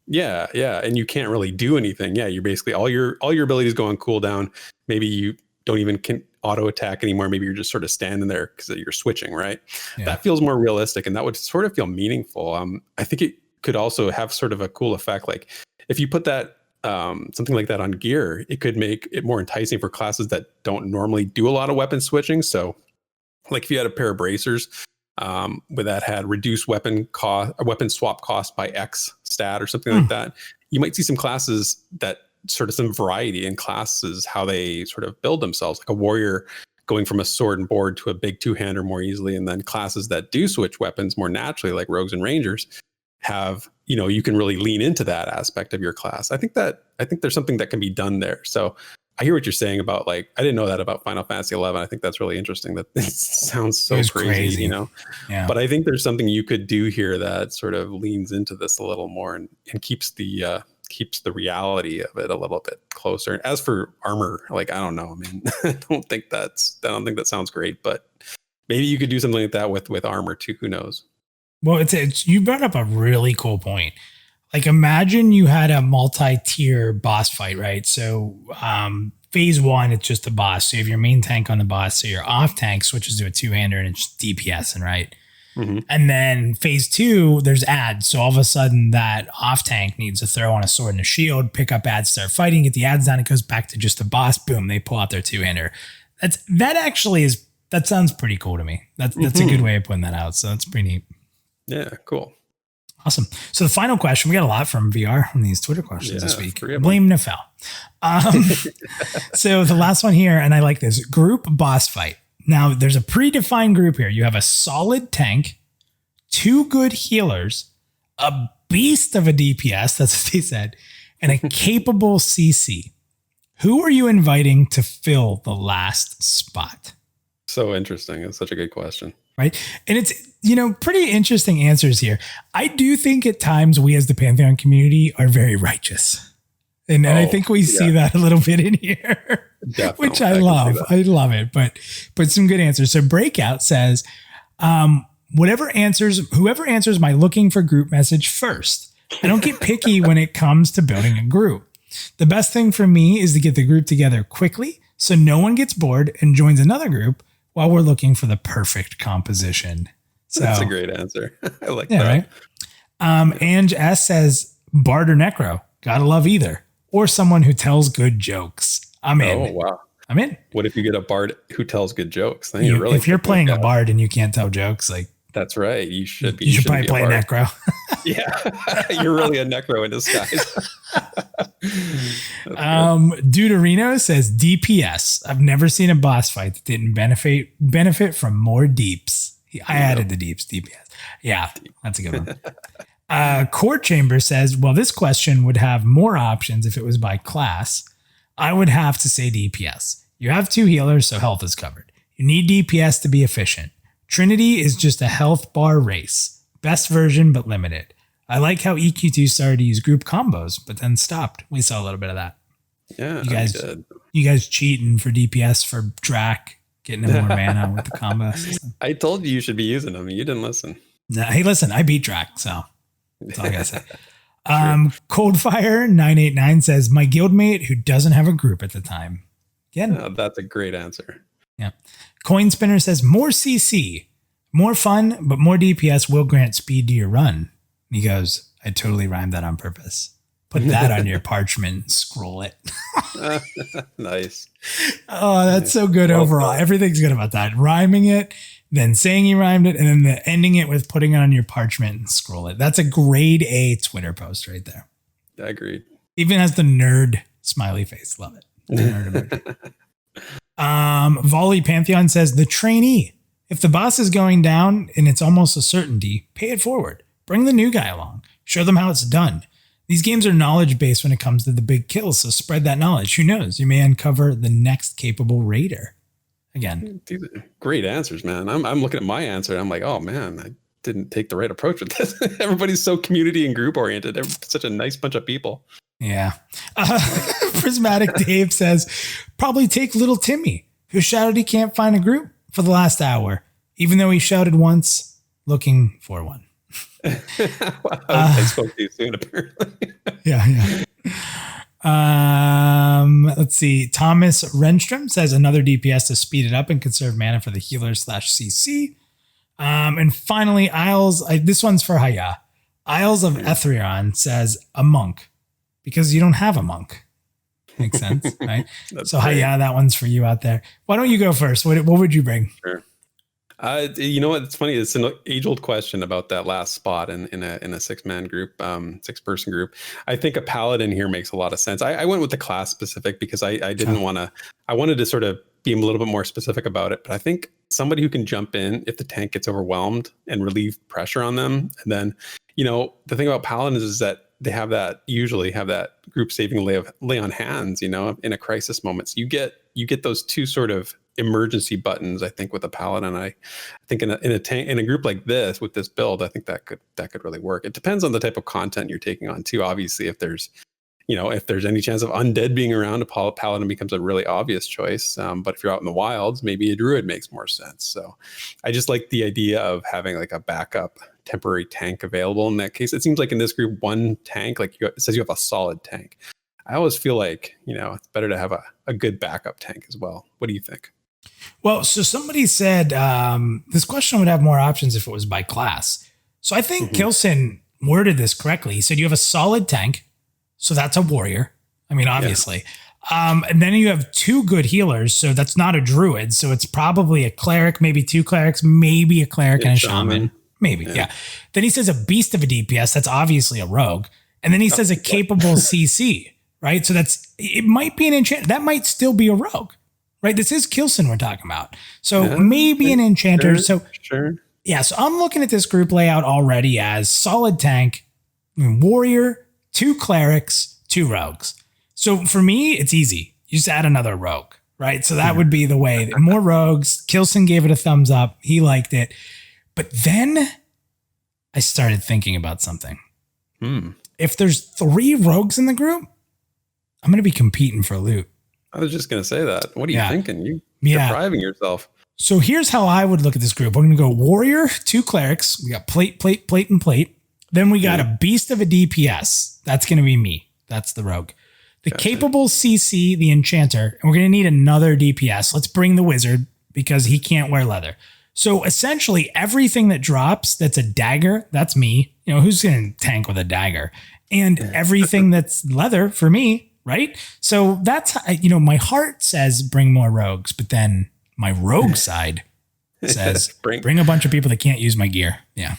Yeah. And you can't really do anything. Yeah, you're basically all your abilities go on cooldown. Maybe you don't even can auto attack anymore. Maybe you're just sort of standing there because you're switching, right? Yeah. That feels more realistic, and that would sort of feel meaningful. I think it could also have sort of a cool effect. Like if you put that something like that on gear, it could make it more enticing for classes that don't normally do a lot of weapon switching. So like if you had a pair of bracers where that had reduced weapon swap cost by X stat or something like that, you might see some classes that sort of some variety in classes, how they sort of build themselves, like a warrior going from a sword and board to a big 2-hander more easily. And then classes that do switch weapons more naturally, like rogues and rangers, have, you can really lean into that aspect of your class. I think there's something that can be done there. So I hear what you're saying about like, I didn't know that about Final Fantasy 11. I think that's really interesting. That it sounds so crazy, you know. Yeah. But I think there's something you could do here that sort of leans into this a little more and keeps the reality of it a little bit closer. And as for armor, like I don't know. I mean, I don't think that sounds great, but maybe you could do something like that with armor too. Who knows? Well, it's you brought up a really cool point. Like imagine you had a multi-tier boss fight, right? So phase 1, it's just the boss. So you have your main tank on the boss. So your off tank switches to a 2-hander and it's DPS, right? Mm-hmm. And then phase 2, there's ads. So all of a sudden that off tank needs to throw on a sword and a shield, pick up ads, start fighting, get the ads down. It goes back to just the boss. Boom, they pull out their 2-hander. That sounds pretty cool to me. That's a good way of putting that out. So that's pretty neat. Yeah, cool. Awesome. So the final question, we got a lot from VR on these Twitter questions this week. Blame Nefel. So the last one here, and I like this, group boss fight. Now there's a predefined group here. You have a solid tank, 2 good healers, a beast of a DPS, that's what they said, and a capable CC. Who are you inviting to fill the last spot? So interesting. It's such a good question. Right. And it's, pretty interesting answers here. I do think at times we as the Pantheon community are very righteous. And I think we see that a little bit in here, which I love. I love it. But some good answers. So Breakout says, whoever answers my looking for group message first. I don't get picky when it comes to building a group. The best thing for me is to get the group together quickly so no one gets bored and joins another group while we're looking for the perfect composition. So, that's a great answer. I like that. Right? Ange S says, Bard or Necro. Gotta love either. Or someone who tells good jokes. I'm in. Oh, wow. I'm in. What if you get a Bard who tells good jokes? Then if you're playing a Bard and you can't tell jokes, like that's right. You should be. You should probably play Necro. Yeah. You're really a Necro in disguise. Deuterino says DPS. I've never seen a boss fight that didn't benefit from more deeps. I added the deeps, DPS. Yeah, that's a good one. Court Chamber says, well, this question would have more options if it was by class. I would have to say DPS. You have 2 healers, so health is covered. You need DPS to be efficient. Trinity is just a health bar race. Best version, but limited. I like how EQ2 started to use group combos, but then stopped. We saw a little bit of that. Yeah, you guys cheating for DPS for Drac, getting him more mana with the combos. I told you should be using them. You didn't listen. No, hey, listen, I beat Drac, so that's all I gotta say. Coldfire989 says, my guildmate who doesn't have a group at the time. Again, that's a great answer. Yeah. Coin Spinner says, more CC, more fun, but more DPS will grant speed to your run. And he goes, I totally rhymed that on purpose. Put that on your parchment and scroll it. Nice. Oh, that's so good overall. Everything's good about that. Rhyming it, then saying you rhymed it, and then ending it with putting it on your parchment and scroll it. That's a grade A Twitter post right there. Agreed. Even has the nerd smiley face. Love it. The nerd emoji. Volley Pantheon says, the trainee. If the boss is going down and it's almost a certainty, pay it forward. Bring the new guy along. Show them how it's done. These games are knowledge-based when it comes to the big kills, so spread that knowledge. Who knows? You may uncover the next capable raider. Again. These are great answers, man. I'm looking at my answer and I'm like, oh man, I didn't take the right approach with this. Everybody's so community and group oriented. They're such a nice bunch of people. Yeah. Prismatic Dave says, probably take little Timmy, who shouted he can't find a group for the last hour, even though he shouted once, looking for one. I spoke to you soon, apparently. Yeah. Let's see. Thomas Renstrom says another DPS to speed it up and conserve mana for the healer /CC. And finally, Isles. This one's for Haya. Isles of Etherion says a monk because you don't have a monk. Makes sense, right? So Haya, that one's for you out there. Why don't you go first? What would you bring? Sure. You know what? It's funny. It's an age-old question about that last spot in a 6-man group, 6-person group. I think a paladin here makes a lot of sense. I went with the class specific because I didn't want to. I wanted to sort of be a little bit more specific about it. But I think somebody who can jump in if the tank gets overwhelmed and relieve pressure on them. And then, the thing about paladins is that they have that usually have that group saving lay on hands, in a crisis moment. So you get those two sort of emergency buttons, I think, with a paladin. I think in a group like this with this build, I think that could really work. It depends on the type of content you're taking on too. Obviously, if there's any chance of undead being around, a paladin becomes a really obvious choice. But if you're out in the wilds, maybe a druid makes more sense. So I just like the idea of having like a backup temporary tank available in that case. It seems like in this group, one tank, it says you have a solid tank. I always feel like, it's better to have a good backup tank as well. What do you think? Well, so somebody said this question would have more options if it was by class. So I think Kilson worded this correctly. He said you have a solid tank. So that's a warrior. I mean, obviously. Yeah. And then you have two good healers. So that's not a druid. So it's probably a cleric, maybe two clerics, maybe a cleric and a shaman. Maybe. Yeah. Then he says a beast of a DPS. That's obviously a rogue. And then he says a capable CC, right? So it might be an enchanter. That might still be a rogue, right? This is Kilson we're talking about. So maybe an enchanter. Sure. Yeah. So I'm looking at this group layout already as solid tank, warrior, two clerics, two rogues. So for me, it's easy. You just add another rogue, right? So that would be the way. More rogues. Kilson gave it a thumbs up. He liked it. But then I started thinking about something. If there's 3 rogues in the group, I'm going to be competing for loot. I was just going to say that. What are you thinking? You're depriving yourself. So here's how I would look at this group. We're going to go warrior, 2 clerics. We got plate, and plate. Then we got a beast of a DPS. That's going to be me. That's the rogue. The capable CC, the enchanter. And we're going to need another DPS. Let's bring the wizard because he can't wear leather. So essentially everything that drops that's a dagger, that's me. Who's going to tank with a dagger? And everything that's leather for me, right? So that's, my heart says bring more rogues, but then my rogue side says bring a bunch of people that can't use my gear. Yeah.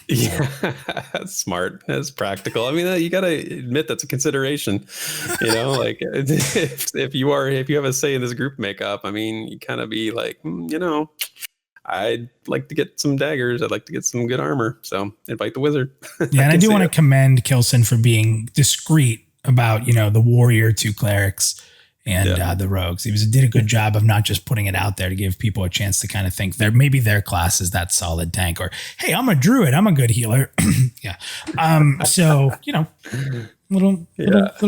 That's smart. That's practical. I mean, you got to admit that's a consideration, like if you have a say in this group makeup, I mean, you kind of be like, I'd like to get some daggers. I'd like to get some good armor. So invite the wizard. Yeah. And I do want to commend Kilson for being discreet about, the warrior, 2 clerics and the rogues. He did a good job of not just putting it out there to give people a chance to kind of think maybe their class is that solid tank, or, hey, I'm a druid. I'm a good healer. Yeah. So, little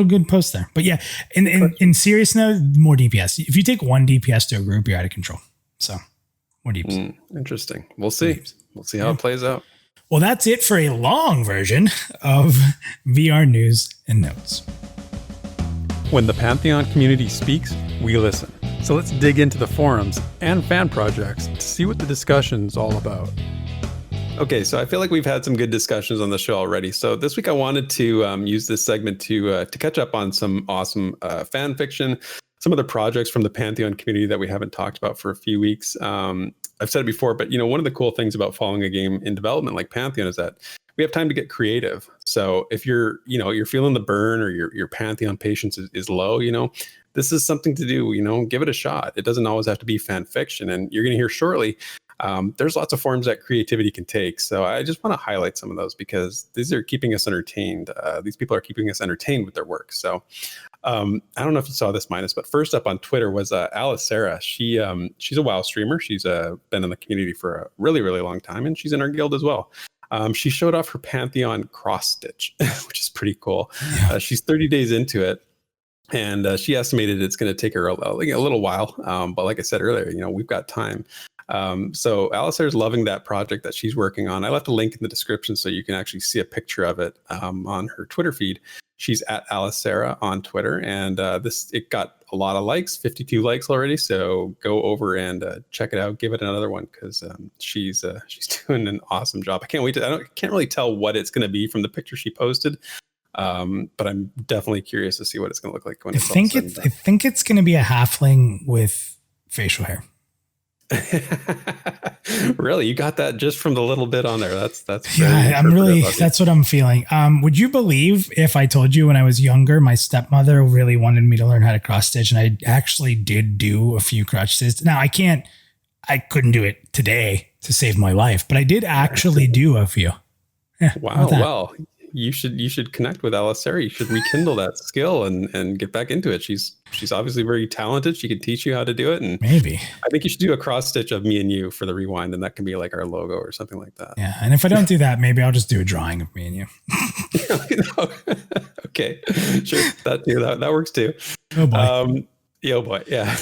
good post there, but yeah, in serious note, more DPS. If you take 1 DPS to a group, you're out of control. So more DPS. Interesting. We'll see. We'll see how it plays out. Well, that's it for a long version of VR news and notes. When the Pantheon community speaks, we listen. So let's dig into the forums and fan projects to see what the discussion's all about. Okay, so I feel like we've had some good discussions on the show already. So this week I wanted to use this segment to catch up on some awesome fan fiction, some other projects from the Pantheon community that we haven't talked about for a few weeks. I've said it before, but one of the cool things about following a game in development like Pantheon is that we have time to get creative. So if you're feeling the burn or your Pantheon patience is low, this is something to do, give it a shot. It doesn't always have to be fan fiction. And you're going to hear shortly, there's lots of forms that creativity can take. So I just want to highlight some of those because these are keeping us entertained. These people are keeping us entertained with their work. So I don't know if you saw this, Minus, but first up on Twitter was Alice Sarah. She's a WoW streamer. She's been in the community for a really, really long time, and she's in our guild as well. She showed off her Pantheon cross stitch, which is pretty cool. Yeah. She's 30 days into it, and she estimated it's going to take her a little while. But like I said earlier, we've got time. So Alistair's loving that project that she's working on. I left a link in the description so you can actually see a picture of it on her Twitter feed. She's at Alice Sarah on Twitter, and it got a lot of likes, 52 likes already. So go over and check it out. Give it another one because she's doing an awesome job. I can't wait I can't really tell what it's going to be from the picture she posted, but I'm definitely curious to see what it's going to look like when it's all said and done. I think it's going to be a halfling with facial hair. Really, you got that just from the little bit on there. That's that's what I'm feeling. Would you believe if I told you when I was younger, my stepmother really wanted me to learn how to cross stitch, and I actually did do a few cross stitches. Now I couldn't do it today to save my life, but I did actually do a few. Yeah, wow. Well, you should connect with Alicera. You should rekindle that skill and get back into it. She's obviously very talented. She can teach you how to do it. And maybe I think you should do a cross stitch of me and you for the rewind, and that can be like our logo or something like that. Yeah, and if I don't do that, maybe I'll just do a drawing of me and you. Okay, sure, that works too. Oh boy. Oh boy, yeah.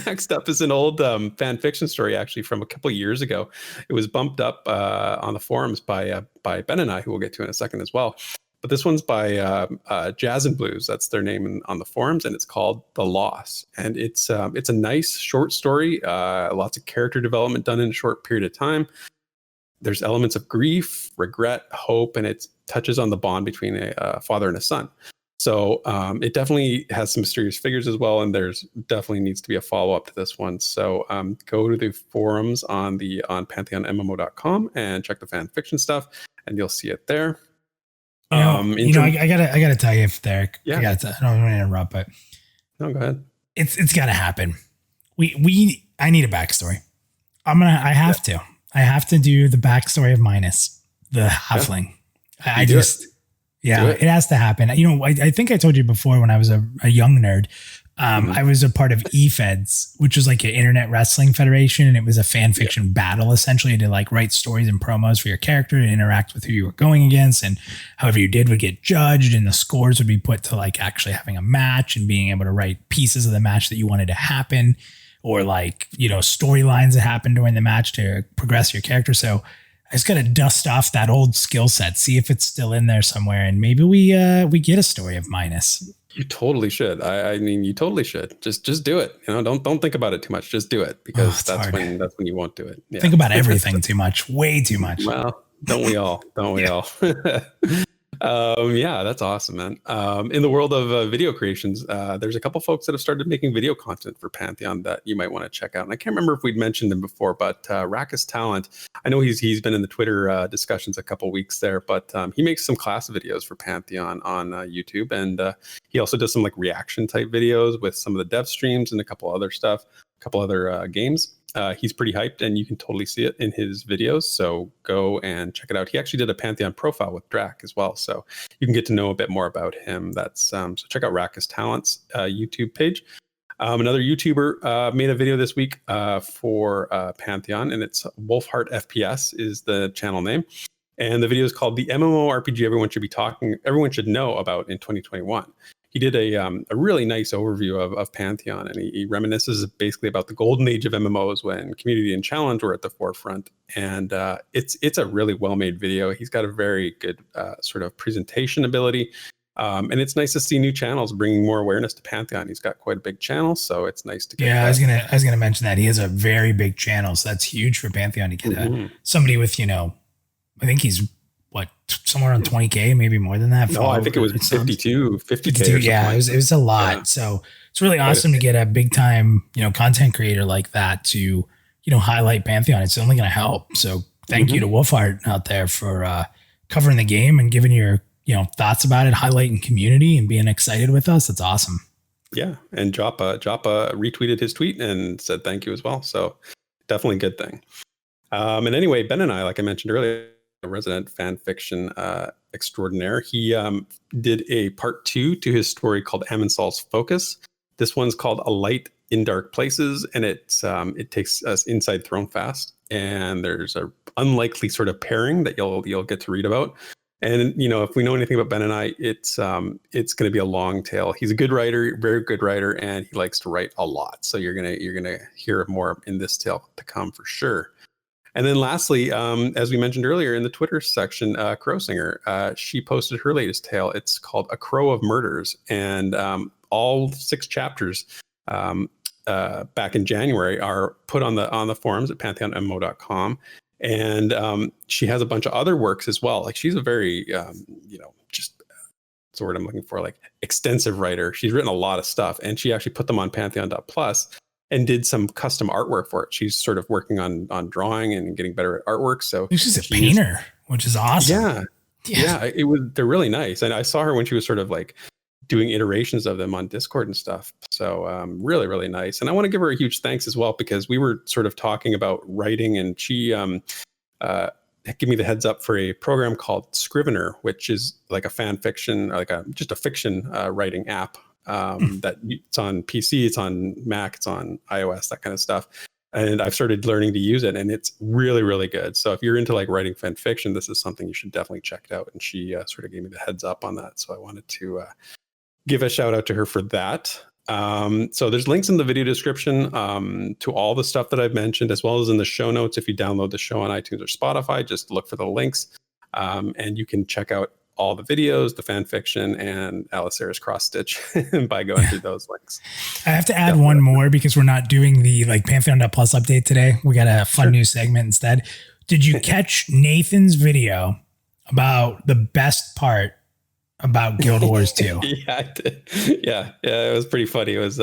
Next up is an old fan fiction story, actually, from a couple of years ago. It was bumped up on the forums by Ben and I, who we'll get to in a second as well. But this one's by Jazz and Blues. That's their name on the forums, and it's called The Loss. And it's a nice short story. Lots of character development done in a short period of time. There's elements of grief, regret, hope, and it touches on the bond between a father and a son. So it definitely has some mysterious figures as well, and there's definitely needs to be a follow-up to this one. So go to the forums on PantheonMMO.com and check the fan fiction stuff, and you'll see it there. I gotta tell you, Derek. Yeah. I don't want to interrupt, but no, go ahead. It's gotta happen. I need a backstory. I have to do the backstory of Minus, the halfling. Yeah. It has to happen. I think I told you before when I was a young nerd, I was a part of eFeds, which was like an internet wrestling federation. And it was a fan fiction battle, essentially, to like write stories and promos for your character and interact with who you were going against. And however you did would get judged, and the scores would be put to like actually having a match and being able to write pieces of the match that you wanted to happen, or like, storylines that happened during the match to progress your character. So I just got to dust off that old skill set, see if it's still in there somewhere, and maybe we get a story of Minus. You totally should. I mean, you totally should. Just do it. Don't think about it too much. Just do it, because that's when you won't do it. Yeah. Think about everything too much, way too much. Well, don't we all? Don't we all? Yeah, that's awesome, man. In the world of video creations, there's a couple folks that have started making video content for Pantheon that you might want to check out. And I can't remember if we'd mentioned them before, but RakusTalent, I know he's been in the Twitter discussions a couple weeks there, but he makes some class videos for Pantheon on YouTube, and he also does some like reaction type videos with some of the dev streams and a couple other stuff, a couple other games. He's pretty hyped, and you can totally see it in his videos. So go and check it out. He actually did a Pantheon profile with Drac as well, so you can get to know a bit more about him. That's so check out RakusTalent's YouTube page. Another YouTuber made a video this week for Pantheon, and it's Wolfheart FPS is the channel name. And the video is called "The MMORPG Everyone Should Know About in 2021." He did a really nice overview of Pantheon, and he reminisces basically about the golden age of MMOs when community and challenge were at the forefront. And it's a really well-made video. He's got a very good sort of presentation ability. And it's nice to see new channels bringing more awareness to Pantheon. He's got quite a big channel, so it's nice to get I was gonna mention that he has a very big channel, so that's huge for Pantheon to get somebody with, I think he's somewhere around 20K, maybe more than that. No, I think it was 50K. Yeah, it was a lot. Yeah. So it's really awesome to get a big time, content creator like that to, highlight Pantheon. It's only going to help. So thank you to Wolfheart out there for covering the game and giving your, thoughts about it, highlighting community and being excited with us. That's awesome. Yeah. And Joppa retweeted his tweet and said thank you as well. So definitely a good thing. And anyway, Ben and I, like I mentioned earlier, a resident fan fiction extraordinaire. He did a part 2 to his story called Amonsal's Focus. This one's called A Light in Dark Places, and it takes us inside Thronefast. And there's a unlikely sort of pairing that you'll get to read about. And if we know anything about Ben and I, it's going to be a long tale. He's a good writer, very good writer, and he likes to write a lot. So you're gonna hear more in this tale to come for sure. And then lastly, as we mentioned earlier in the Twitter section, Crowsinger, she posted her latest tale. It's called A Crow of Murders. And all 6 chapters back in January are put on the forums at PantheonMMO.com. And she has a bunch of other works as well. Like she's a very, just what's the word I'm looking for, like extensive writer. She's written a lot of stuff, and she actually put them on Pantheon.Plus. And did some custom artwork for it. She's sort of working on drawing and getting better at artwork. So she's a painter, which is awesome. Yeah. They're really nice. And I saw her when she was sort of like doing iterations of them on Discord and stuff. So really, really nice. And I want to give her a huge thanks as well, because we were sort of talking about writing, and she give me the heads up for a program called Scrivener, which is like a fan fiction, like just a fiction writing app that it's on PC, it's on Mac, it's on iOS, that kind of stuff. And I've started learning to use it, and it's really, really good. So if you're into like writing fan fiction, this is something you should definitely check it out. And she sort of gave me the heads up on that. So I wanted to give a shout out to her for that. So there's links in the video description to all the stuff that I've mentioned, as well as in the show notes. If you download the show on iTunes or Spotify, just look for the links, and you can check out all the videos, the fan fiction, and Alicera's cross stitch by going through those links. I have to add one more because we're not doing the like Pantheon.Plus update today. We got a fun new segment instead. Did you catch Nathan's video about the best part about Guild Wars 2? Yeah, I did. Yeah, it was pretty funny. It was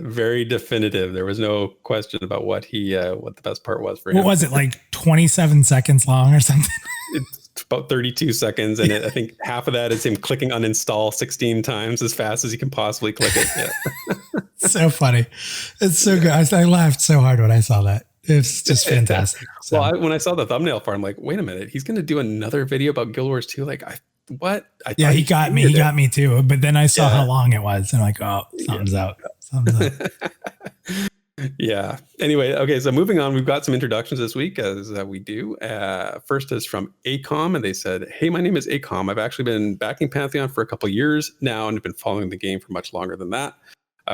very definitive. There was no question about what the best part was for him. What was it, like 27 seconds long or something? It's about 32 seconds, and I think half of that is him clicking uninstall 16 times as fast as he can possibly click it. Yeah. So funny. It's so good. I laughed so hard when I saw that. It's just fantastic. So. Well, when I saw the thumbnail for it, I'm like, wait a minute, he's going to do another video about Guild Wars 2? Like, what? Yeah, he got me. He got me too. But then I saw how long it was, and I'm like, oh, something's out. Something's out. Yeah. Anyway, okay. So moving on, we've got some introductions this week, as we do. First is from ACOM, and they said, "Hey, my name is ACOM. I've actually been backing Pantheon for a couple of years now, and have been following the game for much longer than that.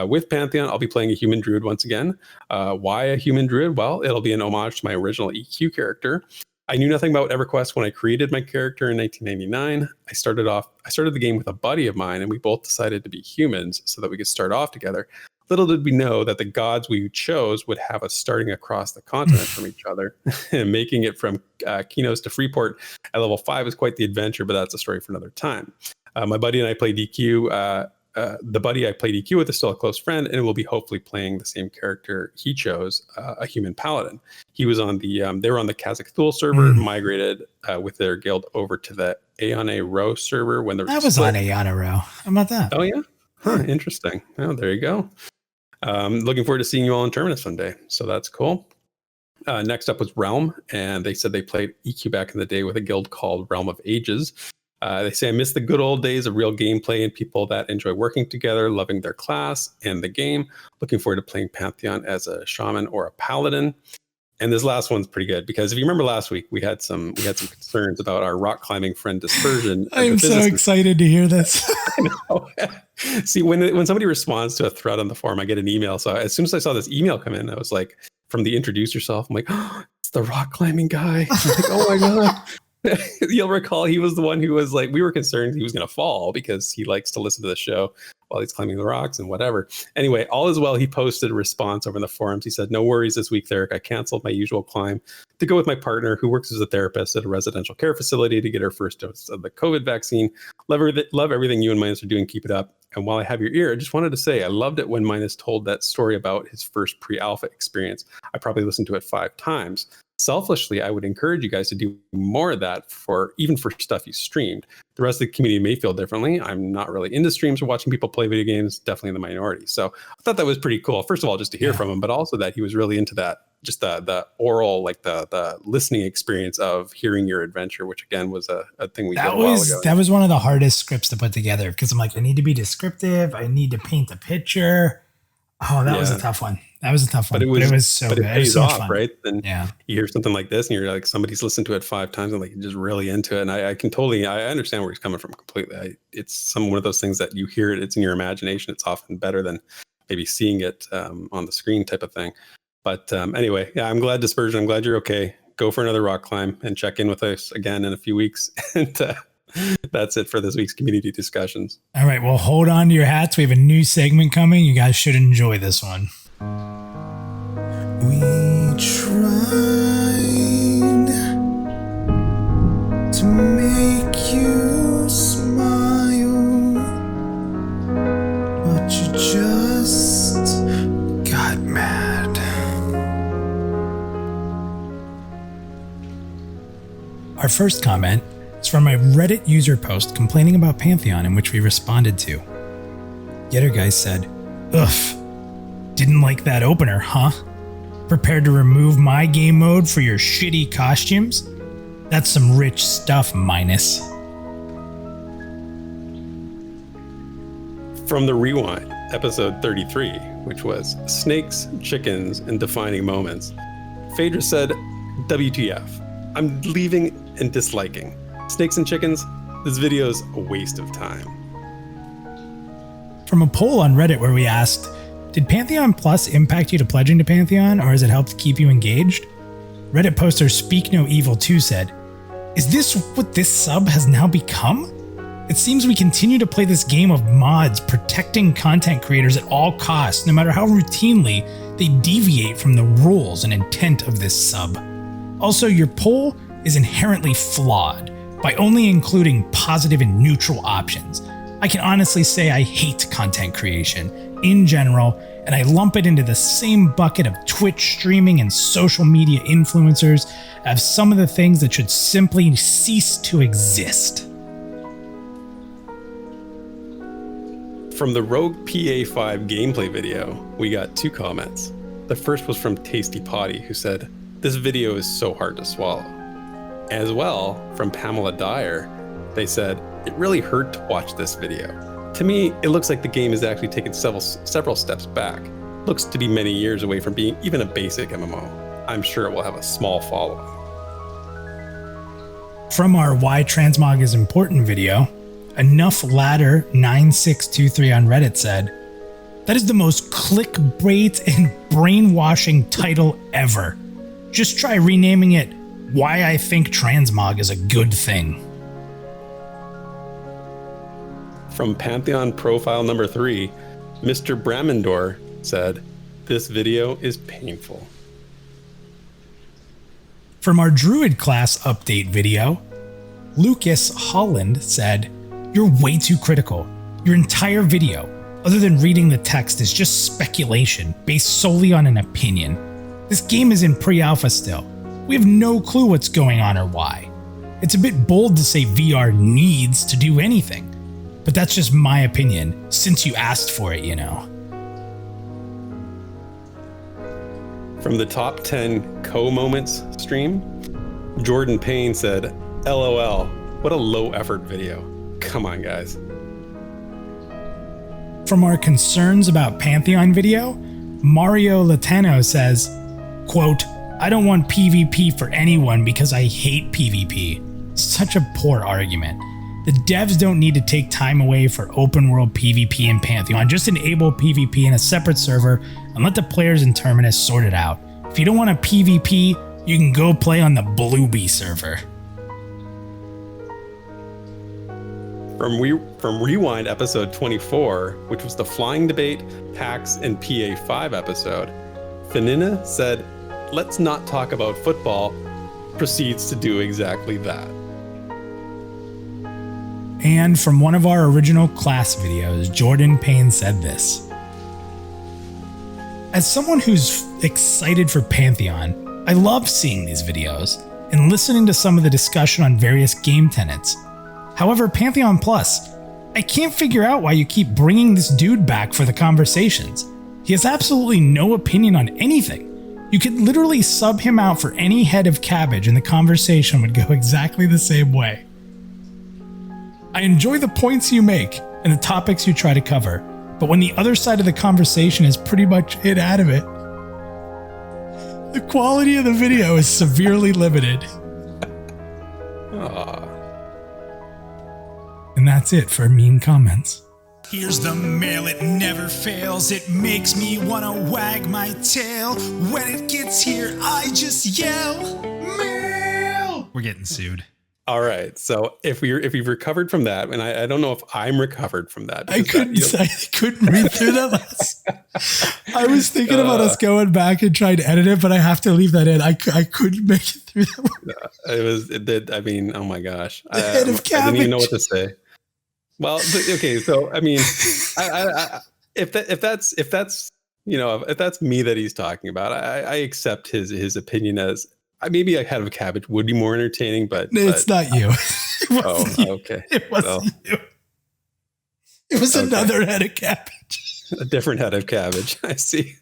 With Pantheon, I'll be playing a human druid once again. Why a human druid? Well, it'll be an homage to my original EQ character. I knew nothing about EverQuest when I created my character in 1999. I started the game with a buddy of mine, and we both decided to be humans so that we could start off together. Little did we know that the gods we chose would have us starting across the continent from each other, and making it from Kinos to Freeport at level 5 is quite the adventure, but that's a story for another time. My buddy and I played EQ. The buddy I played EQ with is still a close friend, and we'll be hopefully playing the same character he chose, a human paladin. He was on the they were on the Khazak-Thul server, migrated with their guild over to the Aeone Row server when there was. I was on Aeone Row. How about that? Oh yeah, interesting. Oh, there you go. Looking forward to seeing you all in Terminus someday. So that's cool. Next up was Realm, and they said they played EQ back in the day with a guild called Realm of Ages. They say, I miss the good old days of real gameplay and people that enjoy working together, loving their class and the game. Looking forward to playing Pantheon as a shaman or a paladin. And this last one's pretty good, because if you remember last week, we had some concerns about our rock climbing friend Dispersion. I am so excited to hear this. I know. See, when somebody responds to a thread on the forum, I get an email. So as soon as I saw this email come in, I was like, from the introduce yourself, I'm like, oh, it's the rock climbing guy. I'm like, oh my God. You'll recall he was the one who was like, we were concerned he was going to fall because he likes to listen to the show while he's climbing the rocks and whatever. Anyway, all is well. He posted a response over in the forums. He said, no worries this week, Theric. I canceled my usual climb to go with my partner, who works as a therapist at a residential care facility, to get her first dose of the COVID vaccine. Love everything you and Minus are doing. Keep it up. And while I have your ear, I just wanted to say I loved it when Minus told that story about his first pre-alpha experience. I probably listened to it 5 times. Selfishly, I would encourage you guys to do more of that for stuff you streamed. The rest of the community may feel differently. I'm not really into streams or watching people play video games, definitely in the minority. So I thought that was pretty cool. First of all, just to hear from him, but also that he was really into that, just the oral, like the listening experience of hearing your adventure, which again was a thing we did a while ago. That was one of the hardest scripts to put together, because I'm like, I need to be descriptive. I need to paint a picture. Oh, that was a tough one. That was a tough one. But it was so good. It pays so off, right? Then you hear something like this and you're like, somebody's listened to it 5 times and like you're just really into it. And I understand where he's coming from completely. It's one of those things that you hear it, it's in your imagination. It's often better than maybe seeing it on the screen type of thing. But anyway, I'm glad, Dispersion. I'm glad you're okay. Go for another rock climb and check in with us again in a few weeks. And that's it for this week's community discussions. All right. Well, hold on to your hats. We have a new segment coming. You guys should enjoy this one. We tried to make you smile, but you just got mad. Our first comment is from a Reddit user post complaining about Pantheon, in which we responded to. Yettergeist said, "Ugh, didn't like that opener, huh? Prepared to remove my game mode for your shitty costumes? That's some rich stuff, Minus. From the Rewind, episode 33, which was Snakes, Chickens, and Defining Moments, Phaedra said, WTF, I'm leaving and disliking. Snakes and chickens, this video's a waste of time. From a poll on Reddit where we asked, did Pantheon Plus impact you to pledging to Pantheon, or has it helped keep you engaged? Reddit poster Speak No Evil 2 said, is this what this sub has now become? It seems we continue to play this game of mods protecting content creators at all costs, no matter how routinely they deviate from the rules and intent of this sub. Also, your poll is inherently flawed by only including positive and neutral options. I can honestly say I hate content creation in general, and I lump it into the same bucket of Twitch streaming and social media influencers as some of the things that should simply cease to exist. From the Rogue PA5 gameplay video, we got 2 comments. The first was from Tasty Potty, who said, this video is so hard to swallow. As well, from Pamela Dyer, they said, it really hurt to watch this video. To me, it looks like the game has actually taken several steps back. Looks to be many years away from being even a basic MMO. I'm sure it will have a small following. From our Why Transmog is Important video, Enough Ladder 9623 on Reddit said, that is the most clickbait and brainwashing title ever. Just try renaming it Why I Think Transmog is a Good Thing. From Pantheon profile number 3, Mr. Bramendor said, this video is painful. From our Druid class update video, Lucas Holland said, you're way too critical. Your entire video, other than reading the text, is just speculation based solely on an opinion. This game is in pre-alpha still. We have no clue what's going on or why. It's a bit bold to say VR needs to do anything, but that's just my opinion, since you asked for it, you know. From the Top 10 Co-Moments stream, Jordan Payne said, LOL, what a low-effort video. Come on, guys. From our Concerns About Pantheon video, Mario Latano says, quote, I don't want PvP for anyone because I hate PvP. Such a poor argument. The devs don't need to take time away for open world PvP in Pantheon. Just enable PvP in a separate server and let the players in Terminus sort it out. If you don't want a PvP, you can go play on the Bluebee server. From Rewind episode 24, which was the Flying Debate, PAX, and PA5 episode, Fanina said, let's not talk about football, proceeds to do exactly that. And from one of our original class videos, Jordan Payne said this. As someone who's excited for Pantheon, I love seeing these videos and listening to some of the discussion on various game tenets. However, Pantheon Plus, I can't figure out why you keep bringing this dude back for the conversations. He has absolutely no opinion on anything. You could literally sub him out for any head of cabbage and the conversation would go exactly the same way. I enjoy the points you make and the topics you try to cover, but when the other side of the conversation is pretty much hit out of it, the quality of the video is severely limited. Aww. And that's it for mean comments. Here's the mail, it never fails. It makes me wanna wag my tail. When it gets here, I just yell, mail! We're getting sued. All right. So if you've recovered from that, and I don't know if I'm recovered from that. I couldn't read through that last. I was thinking about us going back and trying to edit it, but I have to leave that in. I couldn't make it through that. I mean, oh my gosh. The head of cabbage. I didn't even know what to say. Well, okay. So, I mean, if that's me that he's talking about, I accept his opinion as maybe a head of cabbage would be more entertaining, but it's not you. Okay. It wasn't you. It was another head of cabbage. A different head of cabbage. I see.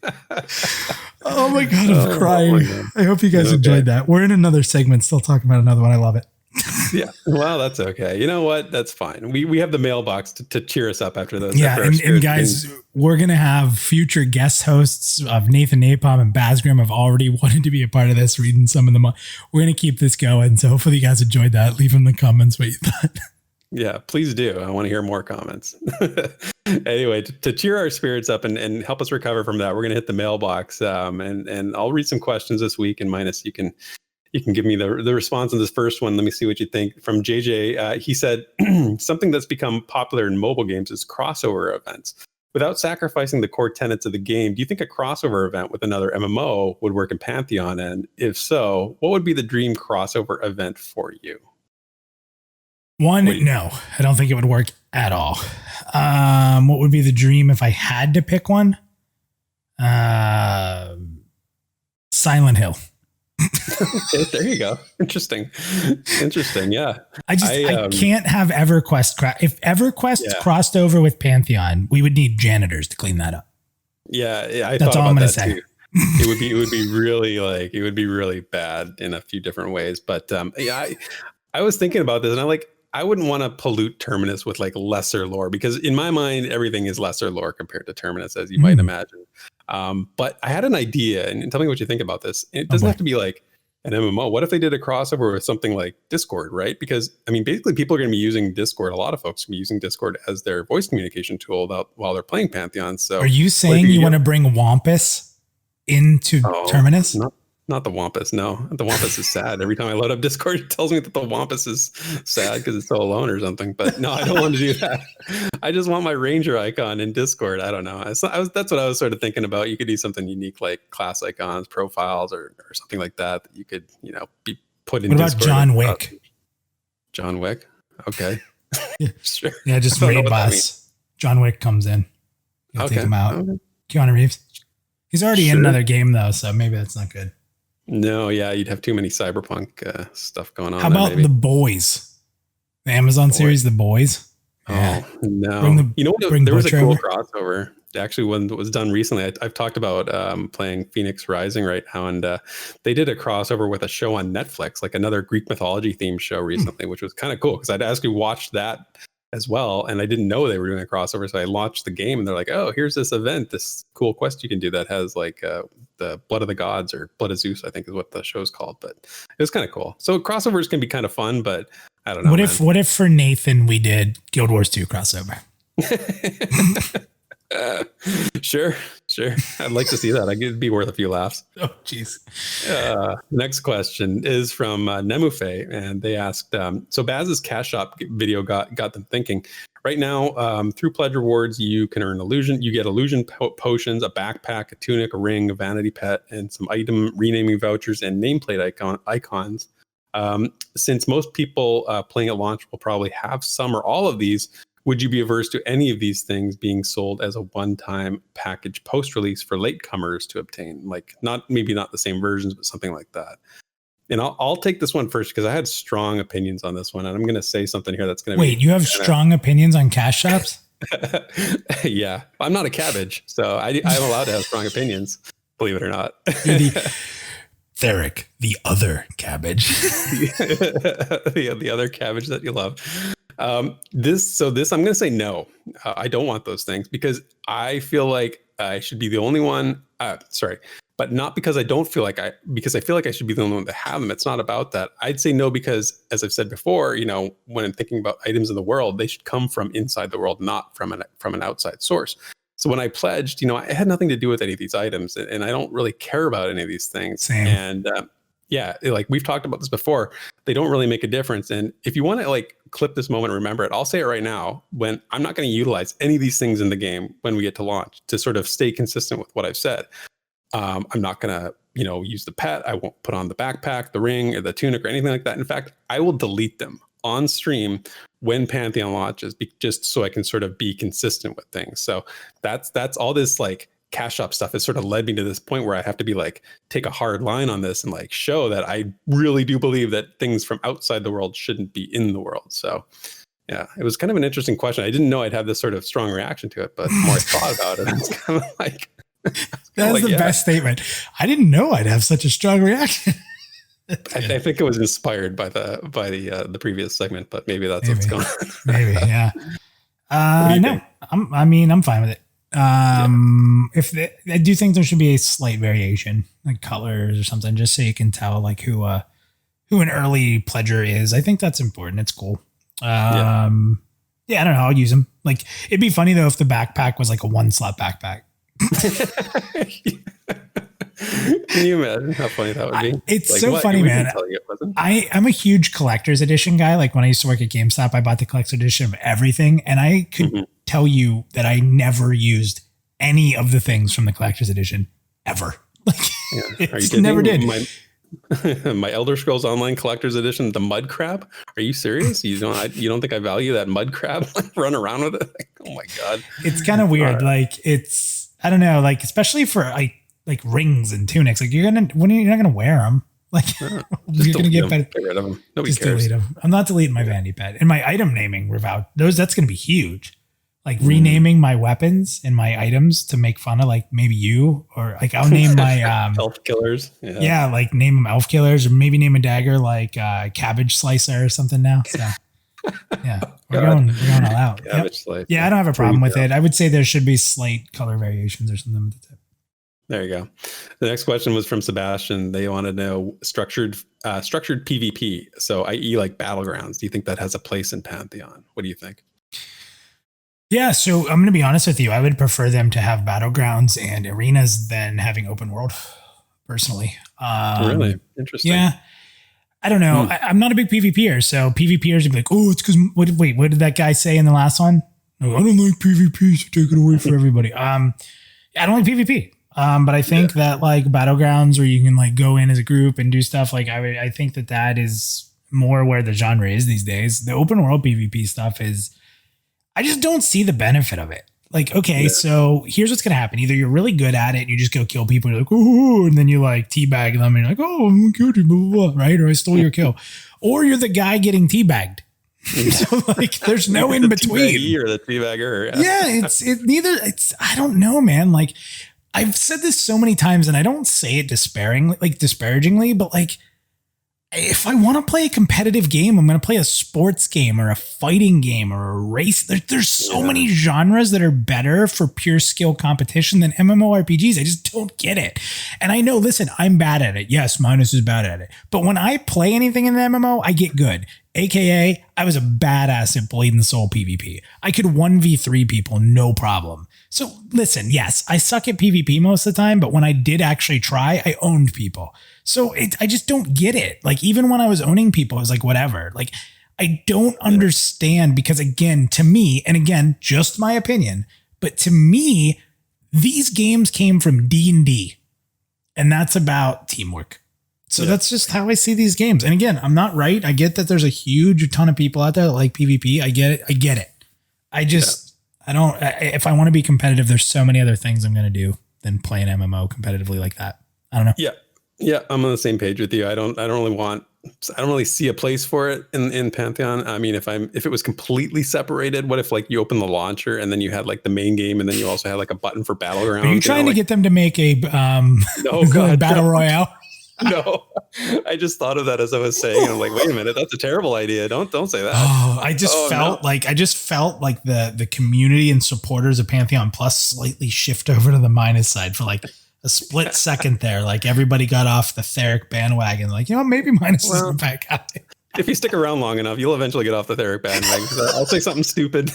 Oh my God, I'm crying. God. I hope you guys enjoyed that. We're in another segment, still talking about another one. I love it. Yeah. Well, that's okay. You know what? That's fine. We have the mailbox to cheer us up after those. Yeah. And guys, we're going to have future guest hosts of Nathan Napalm and Basgrim have already wanted to be a part of this, reading some of them. We're going to keep this going. So hopefully you guys enjoyed that. Leave in the comments what you thought. Yeah, please do. I want to hear more comments. Anyway, to cheer our spirits up and help us recover from that, we're going to hit the mailbox. And I'll read some questions this week. And Minus, you can give me the response on this first one. Let me see what you think. From JJ, he said, something that's become popular in mobile games is crossover events. Without sacrificing the core tenets of the game, do you think a crossover event with another MMO would work in Pantheon? And if so, what would be the dream crossover event for you? No, I don't think it would work at all. What would be the dream if I had to pick one? Silent Hill. Okay, there you go. Interesting. Yeah. I can't have EverQuest. If EverQuest crossed over with Pantheon, we would need janitors to clean that up. Yeah. That's all I'm going to say. Too. It would be really bad in a few different ways. But I was thinking about this, and I wouldn't want to pollute Terminus with like lesser lore, because in my mind, everything is lesser lore compared to Terminus, as you might imagine. But I had an idea, and tell me what you think about this. It doesn't have to be like an MMO. What if they did a crossover with something like Discord, right? Because I mean, basically people are going to be using Discord. A lot of folks are going to be using Discord as their voice communication tool while they're playing Pantheon. So are you saying you want to bring Wampus into Terminus? Not the Wampus. No, the Wampus is sad. Every time I load up Discord, it tells me that the Wampus is sad because it's so alone or something. But no, I don't want to do that. I just want my Ranger icon in Discord. I don't know. That's what I was sort of thinking about. You could do something unique like class icons, profiles, or something like that you could, be put in. What about Discord. John Wick? John Wick. Okay. Yeah. Sure. Yeah, just raid boss. John Wick comes in. Take him out. Okay. Keanu Reeves. He's already in another game though, so maybe that's not good. No, yeah, you'd have too many cyberpunk stuff going on. How about The Boys? The Amazon series, The Boys? Yeah. Oh, no. There was a cool crossover. Actually, one that was done recently. I've talked about playing Phoenix Rising right now, and they did a crossover with a show on Netflix, like another Greek mythology themed show recently, which was kind of cool because I'd actually watched that as well, and I didn't know they were doing a crossover, so I launched the game and they're like, oh, here's this event, this cool quest you can do that has like the Blood of the Gods, or Blood of Zeus, I think is what the show's called. But it was kind of cool. So crossovers can be kind of fun, but I don't know. What if for Nathan we did Guild Wars 2 crossover? Sure. I'd like to see that. It'd be worth a few laughs. Oh, jeez. Next question is from Nemufe, and they asked, so Baz's Cash Shop video got them thinking. Right now, through pledge rewards, you can earn illusion. You get illusion potions, a backpack, a tunic, a ring, a vanity pet, and some item renaming vouchers and nameplate icons. Since most people playing at launch will probably have some or all of these, would you be averse to any of these things being sold as a one-time package post-release for latecomers to obtain? Like, maybe not the same versions, but something like that. And I'll take this one first because I had strong opinions on this one, and I'm going to say something here that's going to wait. You have strong opinions on cash shops? Yeah, I'm not a cabbage, so I'm allowed to have strong opinions. Believe it or not. Theric, the other cabbage. the other cabbage that you love. This I'm going to say no. I don't want those things because I feel like I should be the only one. But not because I don't feel like because I feel like I should be the only one to have them. It's not about that. I'd say no because, as I've said before, when I'm thinking about items in the world, they should come from inside the world, not from an outside source. So when I pledged, I had nothing to do with any of these items, and I don't really care about any of these things. Same. And like we've talked about this before, they don't really make a difference. And if you want to like clip this moment, remember it. I'll say it right now. When I'm not going to utilize any of these things in the game when we get to launch to sort of stay consistent with what I've said. I'm not going to, use the pet. I won't put on the backpack, the ring, or the tunic, or anything like that. In fact, I will delete them on stream when Pantheon launches, just so I can sort of be consistent with things. So that's all this like cash shop stuff has sort of led me to this point where I have to be like, take a hard line on this and like show that I really do believe that things from outside the world shouldn't be in the world. So Yeah, it was kind of an interesting question. I didn't know I'd have this sort of strong reaction to it, but the more I thought about it, it's kind of like that's the best statement. I didn't know I'd have such a strong reaction. I think it was inspired by the previous segment, but maybe that's what's going on. Maybe, yeah. No, I'm fine with it. I do think there should be a slight variation, like colors or something, just so you can tell like who an early pledger is. I think that's important. It's cool. Yeah, I don't know. I'll use them. Like, it'd be funny though if the backpack was like a 1-slot backpack. Can you imagine how funny that would be? It's like, so funny, man. I'm a huge collector's edition guy. Like when I used to work at GameStop, I bought the collector's edition of everything, and I could tell you that I never used any of the things from the collector's edition ever. Like, never did. My Elder Scrolls Online Collector's Edition, the mud crab. Are you serious? You don't think I value that mud crab? Like, run around with it? Like, oh my god, it's kind of weird. Like, it's, I don't know. Like, especially for like rings and tunics. Like, you're not gonna wear them. Like, you're gonna get rid of them. Nobody cares. Delete them. I'm not deleting my vanity pad and my item naming revow. That's gonna be huge. Like renaming my weapons and my items to make fun of like maybe you, or like I'll name my elf killers. Yeah, like name them elf killers, or maybe name a dagger like cabbage slicer or something now. So yeah, we're going all out. Cabbage slicer. Yeah, I don't have a problem with it. I would say there should be slight color variations or something with the tip. There you go. The next question was from Sebastian. They want to know structured PvP. So i.e. like battlegrounds. Do you think that has a place in Pantheon? What do you think? Yeah, so I'm going to be honest with you. I would prefer them to have battlegrounds and arenas than having open world, personally. Really? Interesting. Yeah. I don't know. I'm not a big PvPer, so PvPers would be like, oh, it's because, what did that guy say in the last one? No, I don't like PvP, so take it away for everybody. I don't like PvP. But I think that like battlegrounds where you can like go in as a group and do stuff, like I think that is more where the genre is these days. The open world PvP stuff is, I just don't see the benefit of it. Like, okay, so here's what's going to happen. Either you're really good at it and you just go kill people and you're like, oh, and then you like teabag them and you're like, oh, I'm good, blah, blah, blah, right? Or I stole your kill. Or you're the guy getting teabagged. So like, there's no in between. Or the teabagger. Yeah, I don't know, man. Like, I've said this so many times and I don't say it disparagingly, but like, if I want to play a competitive game, I'm going to play a sports game or a fighting game or a race. There's so many genres that are better for pure skill competition than MMORPGs. I just don't get it. And I know, listen, I'm bad at it. Yes, Minus is bad at it. But when I play anything in the MMO, I get good. AKA, I was a badass at Blade and Soul PvP. I could 1v3 people, no problem. So listen, yes, I suck at PvP most of the time, but when I did actually try, I owned people. So I just don't get it. Like, even when I was owning people, it was like, whatever. Like, I don't understand, because again, to me, and again, just my opinion, but to me, these games came from D&D, and that's about teamwork. So that's just how I see these games. And again, I'm not right. I get that there's a huge ton of people out there that like PvP. I get it. I just, if I want to be competitive, there's so many other things I'm going to do than play an MMO competitively like that. I don't know. Yeah. I'm on the same page with you. I don't really see a place for it in Pantheon. I mean, if it was completely separated, what if like you open the launcher and then you had like the main game and then you also had like a button for Battleground? Are you trying to get them to make a battle royale? No, I just thought of that as I was saying. I'm like, wait a minute, that's a terrible idea. Don't say that. Oh, I just felt like the community and supporters of PantheonPlus slightly shift over to the Minus side for like a split second there. Like everybody got off the Theric bandwagon. Like, maybe Minus is the bad guy. If you stick around long enough, you'll eventually get off the Theric bandwagon. I'll say something stupid.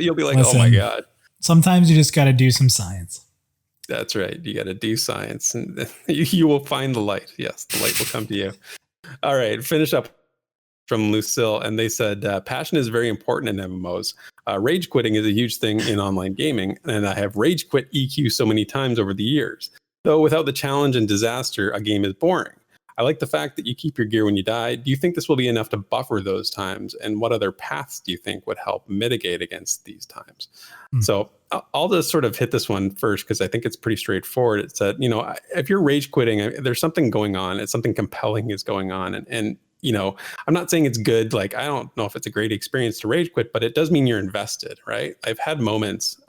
You'll be like, listen, oh my God. Sometimes you just got to do some science. That's right. You got to do science and you will find the light. Yes, the light will come to you. All right. Finish up from Lucille. And they said, passion is very important in MMOs. Rage quitting is a huge thing in online gaming. And I have rage quit EQ so many times over the years. Though without the challenge and disaster, a game is boring. I like the fact that you keep your gear when you die. Do you think this will be enough to buffer those times? And what other paths do you think would help mitigate against these times? So I'll just sort of hit this one first, because I think it's pretty straightforward. It said, if you're rage quitting, there's something going on. It's something compelling is going on. And I'm not saying it's good. Like, I don't know if it's a great experience to rage quit, but it does mean you're invested, right? I've had moments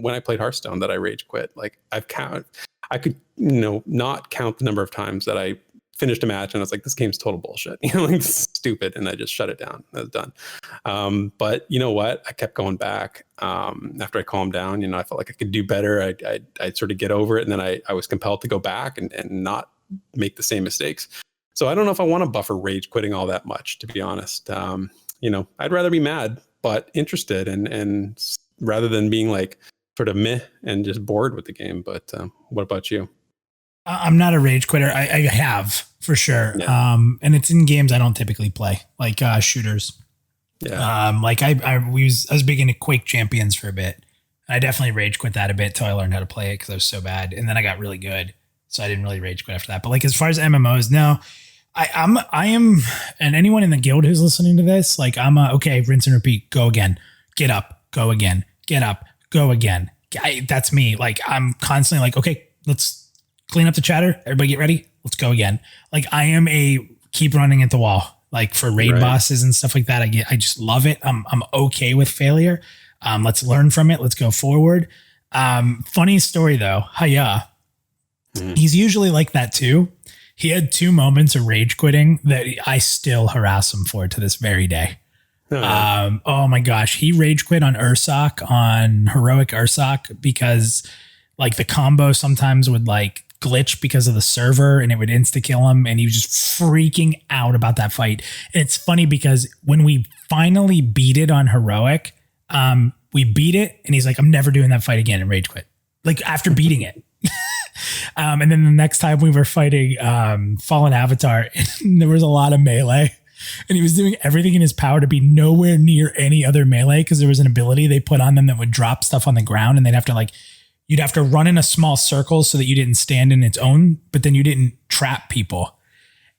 when I played Hearthstone that I rage quit. Like I could, not count the number of times that I finished a match and I was like, this game's total bullshit. Like, this is stupid. And I just shut it down. I was done. But you know what? I kept going back. After I calmed down, I felt like I could do better. I'd sort of get over it. And then I was compelled to go back and not make the same mistakes. So I don't know if I want to buffer rage quitting all that much, to be honest. I'd rather be mad, but interested and rather than being like sort of meh and just bored with the game. But what about you? I'm not a rage quitter. I have for sure. Yeah. And it's in games I don't typically play, like shooters. Yeah. I was big into Quake Champions for a bit. I definitely rage quit that a bit till I learned how to play it because I was so bad. And then I got really good. So I didn't really rage quit after that. But like as far as MMOs, no, I am, and anyone in the guild who's listening to this, like okay, rinse and repeat, go again, get up, go again, get up, go again. That's me. Like I'm constantly like, okay, let's clean up the chatter. Everybody get ready. Let's go again. Like I am keep running at the wall. Like for raid bosses and stuff like that. I just love it. I'm okay with failure. Let's learn from it. Let's go forward. Funny story though. Hiya. He's usually like that too. He had 2 moments of rage quitting that I still harass him for to this very day. Oh my gosh. He rage quit on Ursoc, on heroic Ursoc, because like the combo sometimes would like glitch because of the server and it would insta kill him. And he was just freaking out about that fight. And it's funny because when we finally beat it on heroic, we beat it and he's like, I'm never doing that fight again, and rage quit. Like after beating it. And then the next time we were fighting Fallen Avatar, and there was a lot of melee, and he was doing everything in his power to be nowhere near any other melee because there was an ability they put on them that would drop stuff on the ground, and they'd have to you'd have to run in a small circle so that you didn't stand in its own, but then you didn't trap people.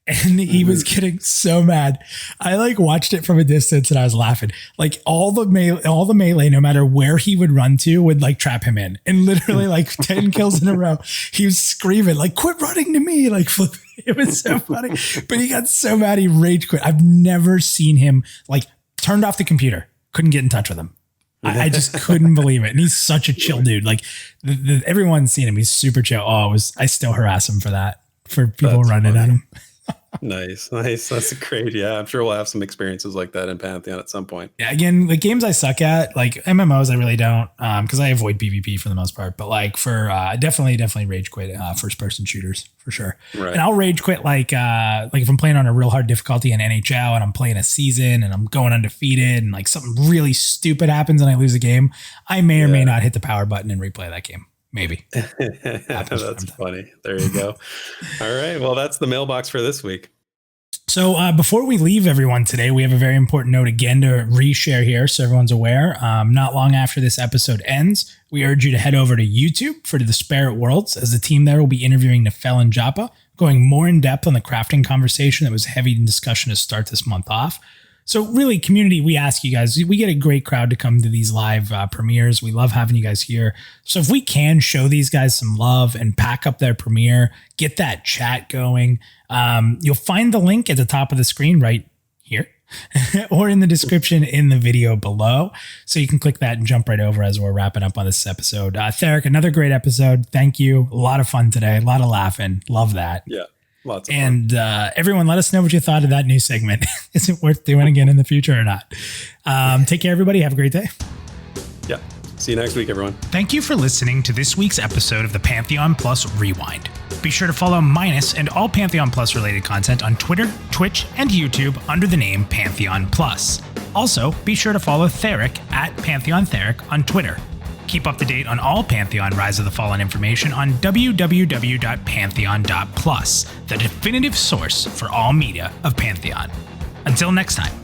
And he was getting so mad. I watched it from a distance and I was laughing. Like all the melee, no matter where he would run to, would trap him in. And literally 10 kills in a row, he was screaming quit running to me, flipping. It was so funny. But he got so mad he rage quit. I've never seen him turned off the computer. Couldn't get in touch with him. I just couldn't believe it. And he's such a chill dude. Everyone's seen him. He's super chill. I still harass him for that, for people running at him. Nice. That's great. Yeah, I'm sure we'll have some experiences like that in Pantheon at some point. Yeah, again, the games I suck at, like MMOs, I really don't, because I avoid PvP for the most part. But for definitely rage quit first person shooters for sure. Right. And I'll rage quit if I'm playing on a real hard difficulty in NHL and I'm playing a season and I'm going undefeated and something really stupid happens and I lose a game, I may or may not hit the power button and replay that game. Maybe. That's funny. There you go. All right. Well, that's the mailbox for this week. So before we leave everyone today, we have a very important note again to reshare here so everyone's aware. Not long after this episode ends, we urge you to head over to YouTube for The Disparate Worlds, as the team there will be interviewing Nefel and Joppa, going more in depth on the crafting conversation that was heavy in discussion to start this month off. So really, community, we ask you guys, we get a great crowd to come to these live premieres. We love having you guys here. So if we can show these guys some love and pack up their premiere, get that chat going, you'll find the link at the top of the screen right here or in the description in the video below. So you can click that and jump right over as we're wrapping up on this episode. Theric, another great episode. Thank you. A lot of fun today. A lot of laughing. Love that. Yeah. Lots of fun. And everyone, let us know what you thought of that new segment. Is it worth doing again in the future or not? Take care, everybody. Have a great day. Yeah. See you next week, everyone. Thank you for listening to this week's episode of the Pantheon Plus Rewind. Be sure to follow Minus and all Pantheon Plus related content on Twitter, Twitch, and YouTube under the name Pantheon Plus. Also, be sure to follow Theric at PantheonTheric on Twitter. Keep up to date on all Pantheon Rise of the Fallen information on www.pantheon.plus, the definitive source for all media of Pantheon. Until next time.